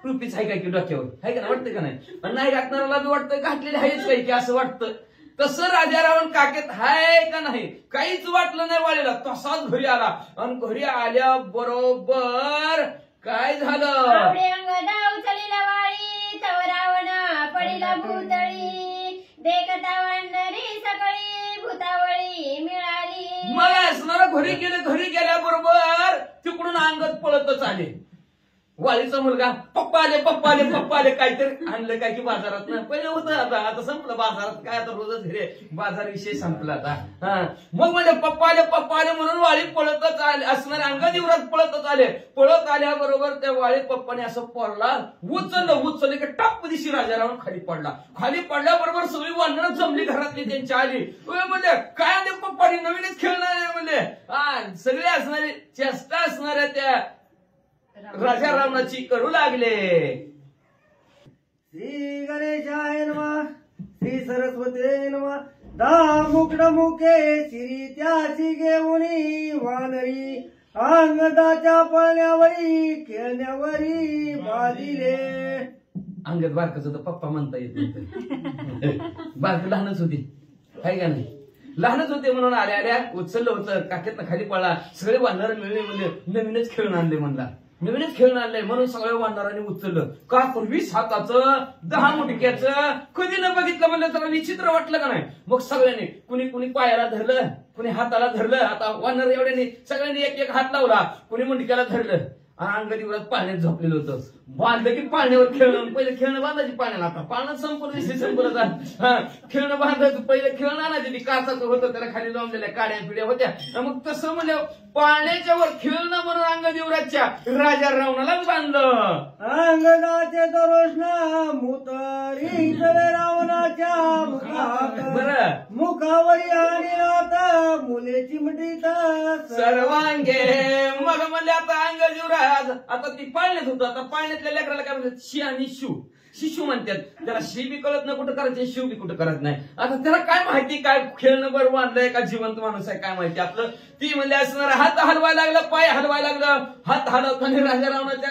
टोपीच आहे काय की डोक्यावर आहे का ना वाटतं का नाही आणि नाही घातणाऱ्याला बी वाटतं घातलेली आहेच काय की असं वाटतं तसं राजा रावण काकेत हाय का नाही काहीच वाटलं नाही वाळीला तसाच घरी आला आणि घरी आल्या बरोबर काय झालं आवडे अंगदा उचलीला वाळी तव रावण पडिला भूतळी देखता वांडरी सकळी भूतावळी मिळाली मला असणारा घरी गेल्याबरोबर तिकडून अंगत पळतच आले वाळीचा मुलगा पप्पा आले काहीतरी आणलं काय की बाजारात ना पहिलं होतं आता संपलं बाजारात काय आता रोजच घे बाजार विषय संपला आता मग म्हणजे पप्पा आले म्हणून वाळी पळतच आले असणारे अंगदिवरात पळतच आले पळत आल्याबरोबर त्या वाळी पप्पाने असं पडला उचललं की टाप दिशी राजा रावण खाली पडल्याबरोबर सगळी वानरं जमली घरातली त्यांची आली म्हणजे काय आले पप्पाने नवीनच खेळणार आहे म्हणजे सगळे असणारे चेष्टा असणाऱ्या त्या राजा रावणाची करू लागले श्री गणेशाय नमः श्री सरस्वती नमः दा मुकड मुके श्री त्याची घेऊनी वानरी अंगदाच्या पळण्यावरी खेळण्यावरी बाधिले अंगद बारकच होतं पप्पा म्हणता येत नव्हतं बारक लहानच होती आहे का नाही लहानच होते म्हणून आल्या उचललं होतं काकेतनं खाली पडला सगळे वानर मिळले म्हणजे नवीनच खेळून आणले म्हणला नवीनच खेळून आणलंय म्हणून सगळ्या वानरांनी उचललं का 20 हाताचं 10 मुटक्याचं कधी न बघितलं म्हणलं तर विचित्र वाटलं का नाही मग सगळ्यांनी कुणी पायाला धरलं कुणी हाताला धरलं आता वानर एवढ्यानी सगळ्यांनी एक हात लावला कुणी मुंडक्याला धरलं आणि अंगदीवरात पाण्यात झोपलेलं होतं बांधलं की पाण्यावर खेळणं पहिलं खेळणं बांधायची पाण्याला आता पाण्यात संपूर्ण विषय संपलं खेळणं बांधायचं पहिलं खेळणं आणायचं ती काचाचं होतं त्याला खाली लावलेल्या काड्या पिड्या होत्या मग तसं म्हणजे पाण्याच्या वर खेळणं म्हणून अंगदिवराच्या राजा रावणाला बांधलं अंगदाचे दरोष्ण मुतरी रावणाच्या बरं मुखावरी आणि आता मुले चिमटीत सर्वांगे मग म्हणले आता अंगदिवराज आता ती पाळण्यात होतं आता पाळण्यातल्या लेकराला काय म्हणतात शी आणि शिशू म्हणतात त्याला शी बी कळत नाही कुठं करायचं शिव बी कुठं करत नाही आता त्याला काय माहिती काय खेळणं बरं बांधलंय का जिवंत माणूस आहे काय माहिती आपलं ती म्हणजे असणार हात हलवायला लागला पाय हलवायला लागलं हात हलवताना राजा रावणाच्या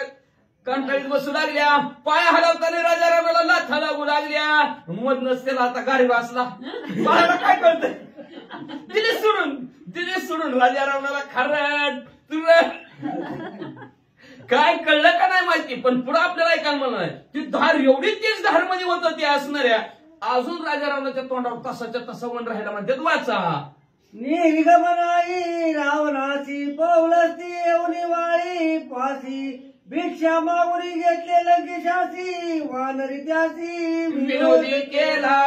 कंटाळीत बसू लागल्या पाय हलवताना राजा रावणाला लाथ लागू लागल्या मधनच त्याला आता गाडी वाचला बाळाला काय कळतंय दिले सोडून राजा रावणाला खरड काय कळलं का नाही माहिती पण पुढे आपल्याला काय म्हणणार ती धार एवढी तेज धार मध्ये होत ती असणाऱ्या अजून राजा रावणाच्या तोंडावर तसाच्या तसा वन राहायला म्हणतात वाचा निर्गमनाई रावणाची पौलस्ती येऊनी वाळी पासी भिक्षा मागुरी घेतले लंकेशाची वानरी त्याची विनोदी केला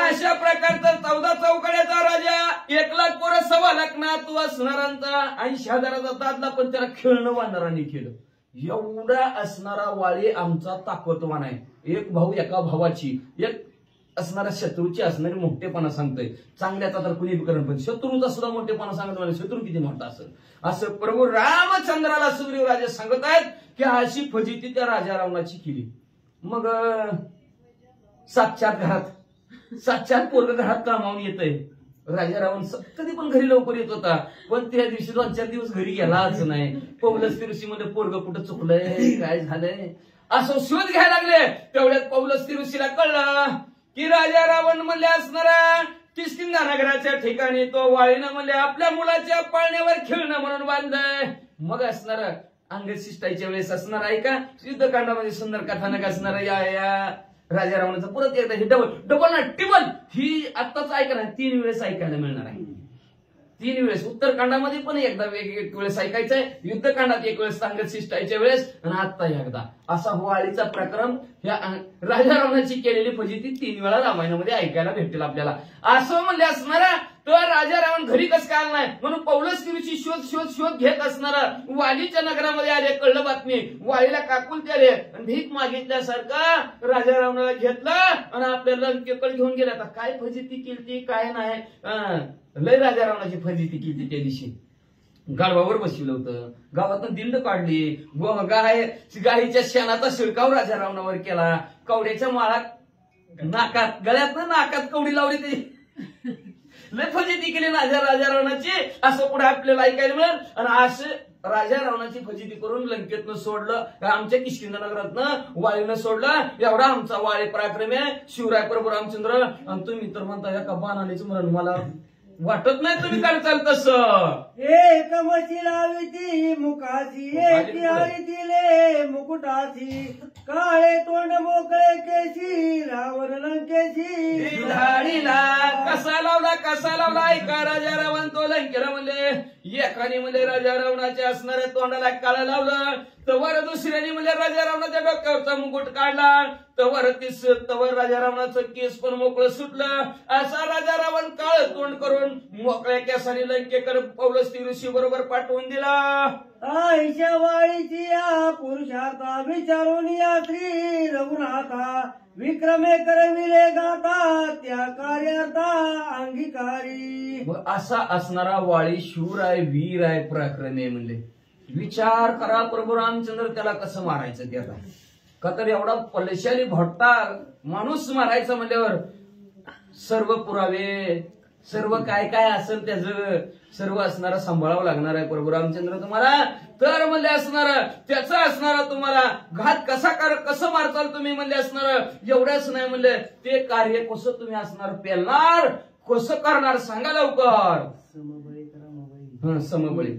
अशा प्रकारचा 14 चौकड्याचा राजा 1 लाख पोरं 1.25 लाख नातू असणारांचा 80,000चा दादला पण त्याला खेळणं वानरांनी केलं एवढा असणारा वाळी आमचा ताकदवान आहे एक भाऊ एका भावाची एक असणारा शत्रूची असणारी मोठेपणा सांगतोय चांगल्याचा तर कुणी करण पण शत्रूचा सुद्धा मोठेपणा सांगत म्हणजे शत्रू किती मोठा असेल असं प्रभू रामचंद्राला सुग्रीवराजे सांगत आहेत की अशी फजिती त्या राजा रावणाची केली मग साक्षात पोरग घरात कामावून येतंय राजा रावण कधी पण घरी लवकर येत होता पण त्या दिवशी 2-4 दिवस घरी गेलाच नाही पौलस्त्य ऋषीमध्ये पोरग कुठं चुकलंय काय झालंय असं शोध घ्यायला लागले तेवढ्यात पौलस्त्य ऋषीला कळलं की राजा रावण म्हणले असणारा किष्किंधा नगराच्या ठिकाणी तो वाळीनं म्हणले आपल्या मुलाच्या पाळण्यावर खेळणं म्हणून बांधलंय मग असणार अंग शिष्टायच्या वेळेस असणार आहे का युद्धकांडामध्ये सुंदर कथानक असणार या राजा रावणाचं परत एकदा हे डबल ना टिबल ही आत्ताच ऐका ना 3 वेळेस ऐकायला मिळणार आहे 3 वेळेस उत्तरकांडामध्ये पण एकदा एक वेळेस ऐकायचंय युद्धकांडात 1 वेळेस सांगत शिष्टायच्या वेळेस आणि आत्ता एकदा असा वाळीचा प्रक्रम ह्या राजा रावणाची केलेली फजिती 3 वेळा रामायणामध्ये ऐकायला भेटेल आपल्याला असं म्हणले असणारा तर राजा रावण घरी कसं काय नाही म्हणून पौलस्त्य ऋषी शोध घेत असणारा वालीच्या नगरामध्ये आले कळलं बातमी वालीला काकुलते आले आणि भीक मागितल्यासारखं राजा रावणाला घेतलं आणि आपल्या लंकेकडे घेऊन गेला आता काय फजिती केली काय नाही लय राजा रावणाची फजिती केली त्या दिवशी गाढवावर बसवलं होतं गावातून दिंड काढली गाईच्या शेणाचा शिडकाव राजा रावणावर केला कवड्याच्या माळात नाकात गळ्यात नाकात कवडी लावली ते लय फजिती केली राजा रावणाची असं पुढे आपल्याला ऐकायला मिळेल आणि असं राजा रावणाची फजिती करून लंकेतनं सोडलं, आमच्या किष्किंधनगरातनं वाळीनं सोडलं, एवढा आमचा वाळी पराक्रम आहे शिवराय प्रभू रामचंद्र. आणि तुम्ही तर म्हणता या का बाणानेच म्हणून मला वाटत नाही तुम्ही करताल तसं. एक मशी लाविती मुखाची एक हरी दिले मुकुटाची काळे तोंड मोकळे केशी रावण लंकेशी धाडीला कसा लावला ऐका राजा रावण तो लंकेला म्हणले. एकाने म्हणले राजा रावणाच्या असणाऱ्या तोंडाला काळं लावलं, तवर दुसऱ्याने म्हणले राजा रावणाच्या डोक्यावरचा मुकुट काढला, तवर राजा रावणाचं केस पण मोकळं सुटलं. असा राजा रावण काळ तोंड करून मोकळ्या केसाने लंकेकर पौलस्त्य ऋषी बरोबर पाठवून दिला. आईच्या वाळीची या पुरुषार्था विचारून या श्री रघुनाथा विक्रमे करविले गाता त्या कार्यार्था अंगीकारी. असा असणारा वाळी शूर आहे, वीर आहे, पराक्रमी आहे. म्हणले विचार करा प्रभू रामचंद्र त्याला कसं मारायचं त्याला. का तर एवढा पलेशाली भट्टा माणूस मारायचा म्हणल्यावर सर्व पुरावे सर्व काय काय असेल त्याचं सर्व असणारा सांभाळावं लागणार आहे प्रभू रामचंद्र तुम्हाला. तर म्हणले असणार त्याचा असणारा तुम्हाला घात कसं मारताल तुम्ही म्हणले असणार. एवढ्याच नाही म्हणले ते कार्य कसं तुम्ही असणार पेलणार कसं करणार सांगा लवकर. समबळी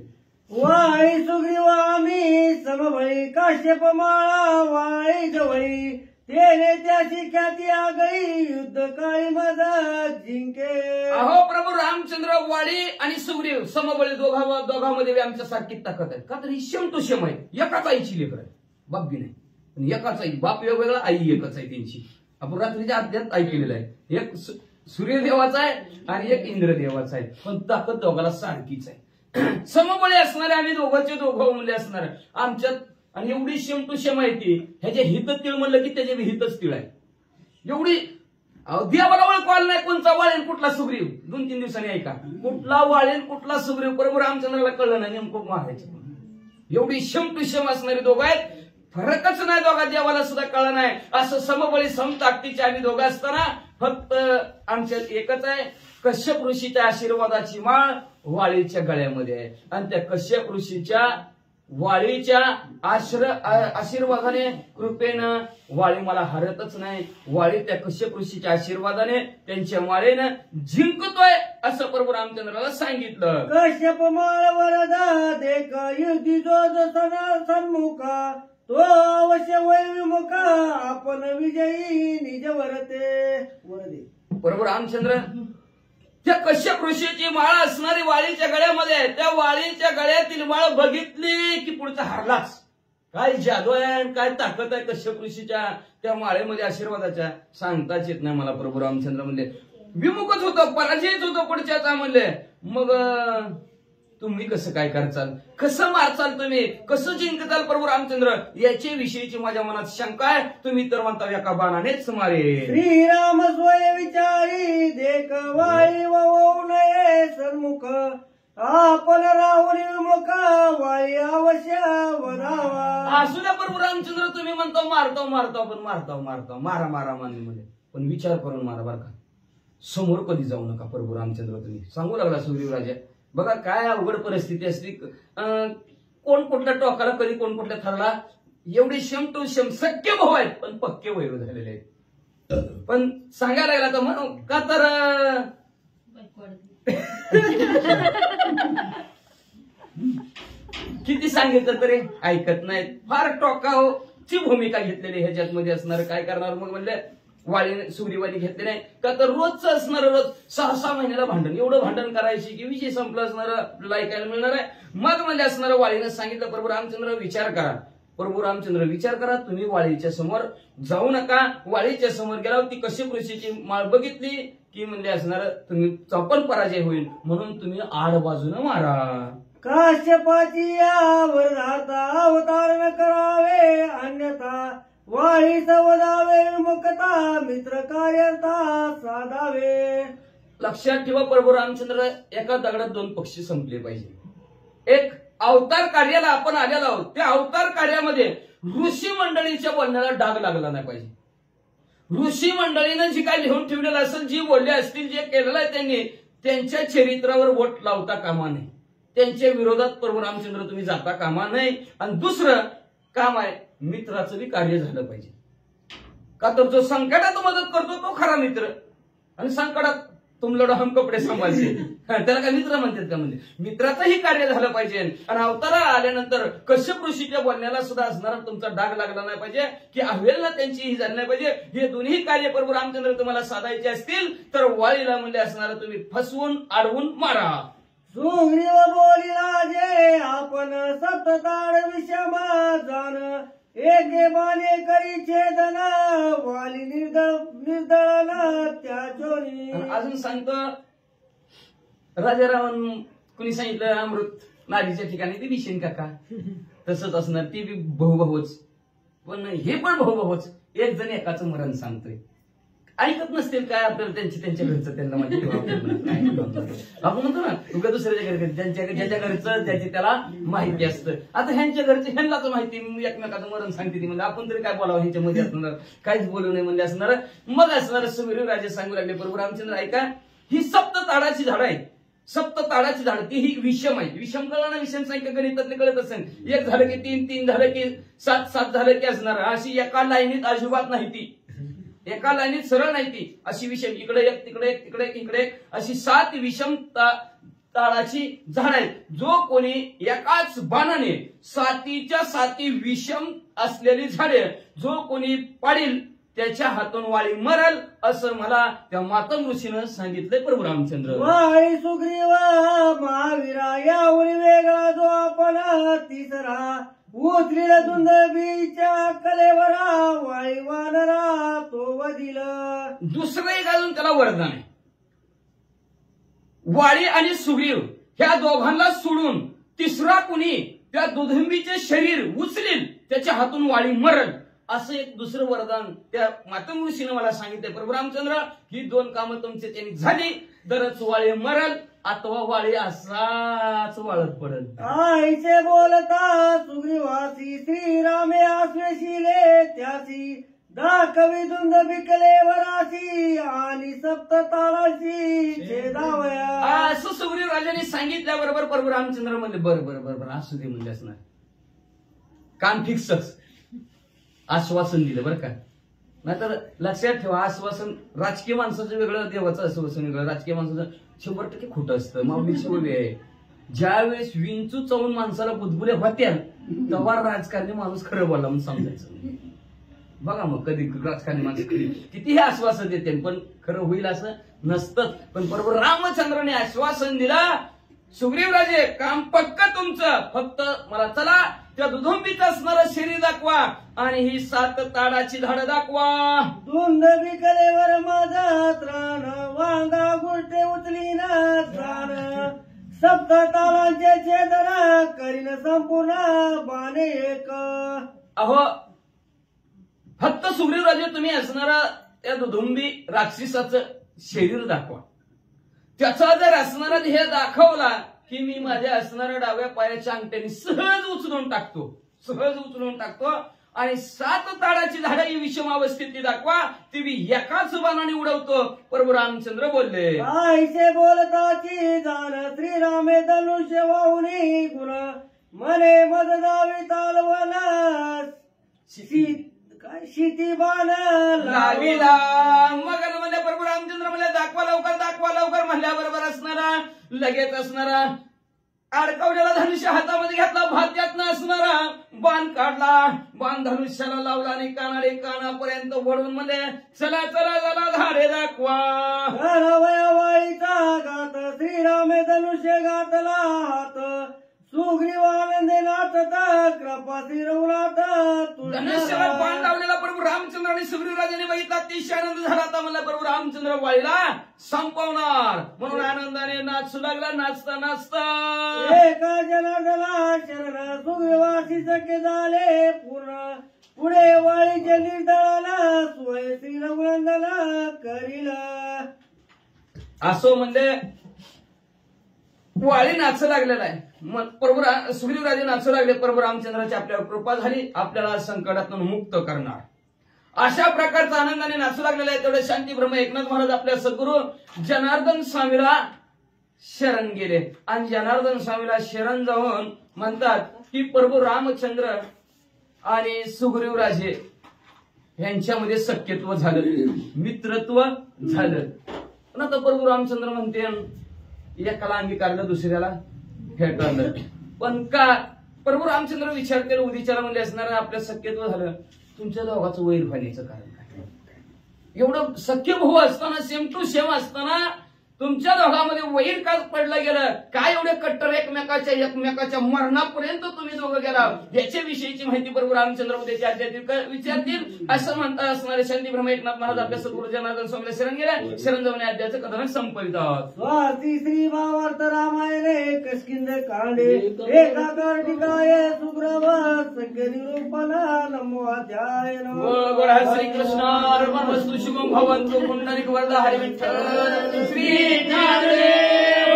वाळी सुग्रीव आम्ही समबळी काश्यप माळा वाळी जवळी तेने त्याची ख्याती आगळी युद्ध काळी माझा जिंके. अहो प्रभू रामचंद्र वाळी आणि सुग्रीव समबळी दोघांमध्ये आमच्या सारखी ताकद आहे. का तर ही शेम टू शेम आहे. एकाच आईची लेकर आहे, बाप बी नाही पण एकाच आई, बाप वेगवेगळा आई एकच आहे त्यांची. आपण रात्रीच्या अध्यात ऐकलेलं आहे. एक सूर्यदेवाचा आहे आणि एक इंद्रदेवाचा आहे, पण ताकद दोघाला सारखीच आहे. समबळी असणारे आम्ही दोघांचे दोघं मुले असणार आमच्यात. आणि एवढी शेम टू शेम आहे ती ह्याच्या हित तिळ म्हणलं की त्याच्या हितच तिळ आहे. एवढी देवाला ओळख आलं नाही कोणचा वाळेन कुठला सुग्रीव. 2-3 दिवसांनी ऐका कुठला वाळेन कुठला सुग्रीव प्रभू रामचंद्राला कळलं नाही नेमकं मारायचं. एवढी शेम टू शेम असणारी दोघं आहेत. फरकच नाही दोघा देवाला सुद्धा कळलं नाही. असं समबळी समताकदीचे आम्ही दोघं असताना फक्त आमच्यात एकच आहे. कश्यप ऋषीच्या आशीर्वादाची माळ वाळीच्या गळ्यामध्ये आहे आणि त्या कश्यप ऋषीच्या वाळीच्या आशीर्वादाने कृपेनं वाळी मला हरतच नाही. वाळी त्या कश्यप ऋषीच्या आशीर्वादाने त्यांच्या माळेनं जिंकतोय असं प्रभू रामचंद्राला सांगितलं. कश्यप माळ वरदा देख युद्धी जो सन्मुखा तो अवश्य वैविमुखा आपण विजयी निज वरते वरदे. प्रभू रामचंद्र त्या कश्यप ऋषीची माळ असणारी वाळीच्या गळ्यामध्ये आहे. त्या वाळीच्या गळ्यातील माळ बघितली की पुढचा हरलाच. काय जादू आहे काय ताकद आहे कश्यप ऋषीच्या त्या माळेमध्ये आशीर्वादाच्या सांगताच येत नाही मला. प्रभू रामचंद्र म्हणले विमुखच होतो, पराजयच होतो पुढच्याचा म्हणले. मग तुम्ही कसं काय करचाल, कसं मारचाल, तुम्ही कसं जिंकताल प्रभू रामचंद्र याच्या विषयीची माझ्या मनात शंका आहे. तुम्ही तर म्हणता एका बाणानेच मारे. श्रीराम स्वय विचारी देख वाळी ववू नये सन्मुख आपण राहुल विमुख वाळी अवश्य वधावा. असू द्या प्रभू रामचंद्र तुम्ही म्हणता मारतो पण मारतो मारा मध्ये पण विचार करून मारा बरं का. समोर कधी जाऊ नका प्रभू रामचंद्र तुम्ही सांगू लागला सुग्रीव राजा. बघा काय अवघड परिस्थिती असली. कोण कुठल्या टोकाला कधी कोण कुठल्या थरला. एवढी शेम टू शेम सख्य भाऊ आहेत पण पक्के वैर झालेले आहेत. पण सांगायला लागला तर म्हणू का तर किती सांगितलं तरी ऐकत नाहीत. फार टोकाची भूमिका घेतलेली ह्याच्यात मध्ये असणार. काय करणार मग म्हणले वाळी सुग्रीवानी घेतले नाही का तर रोजचं असणार. रोज 6-6 महिन्याला भांडण, एवढं भांडण करायची की विषय संपला असणार आपल्याला ऐकायला मिळणार आहे. मग म्हणजे असणार वाळीनं सांगितलं प्रभू रामचंद्र विचार करा. प्रभू रामचंद्र विचार करा तुम्ही वाळीच्या समोर जाऊ नका. वाळीच्या समोर गेला ती कश्यप ऋषीची माळ बघितली की म्हणजे असणार तुम्ही चपल पराजय होईल म्हणून तुम्ही आड बाजूनं मारा. काश्यपाची यावर राहता अवतारण करावे अन्यथा वाळी सवदावे विमुखता मित्र कार्यता साधावे. लक्षात ठेवा प्रभू रामचंद्र एका दगडात 2 पक्षी संपले पाहिजे. एक अवतार कार्याला आपण आलेलो आहोत. त्या अवतार कार्यामध्ये ऋषी मंडळीच्या बोलण्याला डाग लागला नाही पाहिजे. ऋषी मंडळीनं जी काय लिहून ठेवलेलं असेल, जी बोलले असतील, जे केलेलं आहे त्यांनी त्यांच्या चरित्रावर बोट लावता कामा नये. त्यांच्या विरोधात प्रभू रामचंद्र तुम्ही जाता कामा नये. आणि दुसरं काम आहे, मित्राचं बी कार्य झालं पाहिजे. का तर जो संकटात मदत करतो तो खरा मित्र, आणि संकटात तुमला हम कपडे सांभाळते त्याला काय मित्र म्हणतात का? म्हणजे मित्राचंही कार्य झालं पाहिजे. आणि अवतारा आल्यानंतर कश्यप ऋषीच्या बोलण्याला सुद्धा असणारा तुमचा डाग लागला नाही पाहिजे, की अवेलना त्यांची ही झाली नाही पाहिजे. हे दोन्ही कार्य प्रभू रामचंद्र तुम्हाला साधायचे असतील तर वाळीला म्हणजे असणारा तुम्ही फसवून अडवून मारा. सुग्रीव बोलिला जे आपण सतताड विषमा जाण, एके बाणे करी छेदन वाली निर्दळन त्याचोनी. अजून सांगतो, राजा रावण कुणी सांगितलं अमृत नारीच्या ठिकाणी ते विषेन काका, तसंच असणार. ती बी भाऊच, पण हे पण भाऊच. एक जण एकाचं मरण सांगतोय, ऐकत नसतील काय आपल्याला त्यांच्या घरचं त्यांना माहिती. आपण म्हणतो ना तुका दुसऱ्याच्या घरी, ज्याच्या घरचं ज्याची त्याला माहिती असतं. आता ह्यांच्या घरचं ह्यांनाच माहिती, एकमेकाचं मरण सांगते ती म्हणजे आपण तरी काय बोलावं ह्यांच्यामध्ये असणार, काहीच बोलू नये म्हणजे असणार. मग असणार सुग्रीव राजे सांगू लागले, प्रभू रामचंद्र ऐका, ही सप्त ताडाची झाड आहे. सप्त ताडाची झाड ती ही विषम आहे. विषम कळलं ना, विषम संख्या गणितातले कळत असेल. एक झालं की 3, 3 झालं की 7, 7 झालं की असणार. अशी एका लाईनीत अजिबात नाही ती, एका लाईनीत सरळ नाही ती. अशी विषम, इकडे एक तिकडे एक तिकडे एक इकडे एक, अशी 7 विषम ताडाची झाड आहेत. जो कोणी एकाच बाणाने 7च्या 7 विषम असलेली झाडे जो कोणी पाडील त्याच्या हातून वाळी मरल, असं मला त्या मातंग ऋषीनं सांगितलंय प्रभू रामचंद्र. वाळी सुग्रीव महावीरा यावरी वेगळा जो आपण तिसरा, उतरील दुंदबीच्या कलेवरा वाळी वानरा तो वदिल. दुसरं एक अजून त्याला वरदान आहे. वाळी आणि सुग्रीव ह्या दोघांना सोडून तिसरा कुणी त्या दुधंबीचे शरीर उचलील त्याच्या हातून वाळी मरल, असं एक दुसरं वरदान त्या मातंग ऋषीनं मला सांगितलंय प्रभू रामचंद्र. ही 2 कामं तुमची त्यांनी झाली तरच वाळी मरल, अथवा वाळी असाच वाळत पडल. आईचे बोलता सुग्रीवासी श्रीरामे आश्वेशिले त्यासी, दाखवी दुंद बिकलेवराशी आणि सप्त ताळाशी छेदावया. असं सुग्रीव राजाने सांगितल्याबरोबर प्रभू रामचंद्र म्हणले बरं बरं बरं बरं असू दे म्हणजे असणार. कान फिक्सच आश्वासन दिलं बरं का. नाहीतर लक्षात ठेवा, आश्वासन राजकीय माणसाचं वेगळं, देवाचं आश्वासन वेगळं. राजकीय माणसाचं 100% खोटं असतं. माऊलीची ओवी आहे, ज्यावेळेस विंचू चावून माणसाला बुदबुल्या होत्या तेव्हा राजकारणी माणूस खरं बोलला म्हणून समजायचं. बघा मग कधी राजकारणी माणसं कितीही आश्वासन देते पण खरं होईल असं नसतं. पण बरोबर रामचंद्राने आश्वासन दिलं, सुग्रीव राजे काम पक्क तुमचं, फक्त मला चला त्या दुधुंबीत असणारं शरीर दाखवा आणि ही 7 ताडाची झाडं दाखवा. दुंद बिकलेवर माझा त्राण, वांगा गुलटे उचली ना जाण, सप्त तालांचे छेदन करीन संपूर्ण बाणे एक. अहो फक्त सुग्रीव राजे तुम्ही असणारा त्या दुधुंबी राक्षसाचं शरीर दाखवा. त्याचा जर असणारा हे दाखवला की मी माझ्या असणाऱ्या डाव्या पायाच्या अंगठ्याने सहज उचलून टाकतो आणि 7 ताडाची झाडं ही विषम अवस्थेत दाखवा, ती मी एकाच बाणाने उडवतो. प्रभू रामचंद्र बोलले, आईचे बोलताची जाण श्रीरामे धनुष्य वाहुनी गुण, मने मद दावी तालवला शिती बाण लाविला. मग म्हणजे प्रभू रामचंद्र म्हणले दाखवा लवकर म्हणल्याबरोबर असणारा लगेच असणारा अडकवलेला धनुष्य हातामध्ये घेतला, भात्यातनं असणारा बाण काढला, बाण धनुष्याला लावला आणि कानाडे कानापर्यंत वळून म्हणजे चला झाडे दाखवा. वाळीचा घात श्रीरामे धनुष्य घातला हात, सुग्रीव आनंदे नाचत कृपा शिरवनाथ. धनुष्याला बाण लावलेला प्रभू रामचंद्र आणि सुग्रीव राजाने बघितला, अतिशय आनंद झाला. आता म्हणला प्रभू रामचंद्र वाळीला संपवणार म्हणून आनंदाने नाचू लागला. नाचता एका जनार्दना शरण सुग्रीवासी सख्य झाले पूर्ण, पुढे वाळीचे निर्दळाला सोय श्रीरघुनंदन करील. असो म्हणजे वाळी नाचू लागलेला आहे. प्रभू सुग्रीव राजे नाचू लागले, प्रभू रामचंद्राची आपल्यावर कृपा झाली, आपल्याला संकटातून मुक्त करणार. अशा प्रकारचा आनंदाने नाचू लागलेला आहे. तेवढे शांती ब्रह्म एकनाथ महाराज आपल्या सद्गुरू जनार्दन स्वामीला शरण गेले आणि जनार्दन स्वामीला शरण जाऊन म्हणतात की प्रभू रामचंद्र आणि सुग्रीव राजे यांच्यामध्ये सख्यत्व झालं, मित्रत्व झालं. पण आता प्रभू रामचंद्र म्हणते एकाला अंगीकारलं दुसऱ्याला फेटाळलं. पण का प्रभू रामचंद्र विचार केला उदिचारा म्हणजे असणार आपलं सख्यत्व झालं, तुमच्या दोघांचं वैर व्हायचं कारण काय? एवढं सख्य भाऊ असताना सेम टू सेम असताना तुमच्या दोघांमध्ये वैर का पडलं गेलं? काय एवढे कट्टर एकमेकाच्या मरणापर्यंत तुम्ही दोघं गेला? याच्याविषयीची माहिती प्रभू रामचंद्र उद्याच्या आध्यात्मिक विचारतील असं म्हणता असणारे शांती ब्रह्म एकनाथ महाराज आपल्या सद्गुरू जनार्दन स्वामीला शरण गेल्या. शरण जाऊन अध्याचं कथन संपवितात. स्वाती श्री भावार्थ रामायणे किष्किंध कांडे एकाकार टिकाये सुग्रव सख्य निरूपणा नमो अध्याय गोड श्रीकृष्ण शुभम भवंतु पुंडलिक वरद हरी विठ्ठल श्री ज्ञानदेव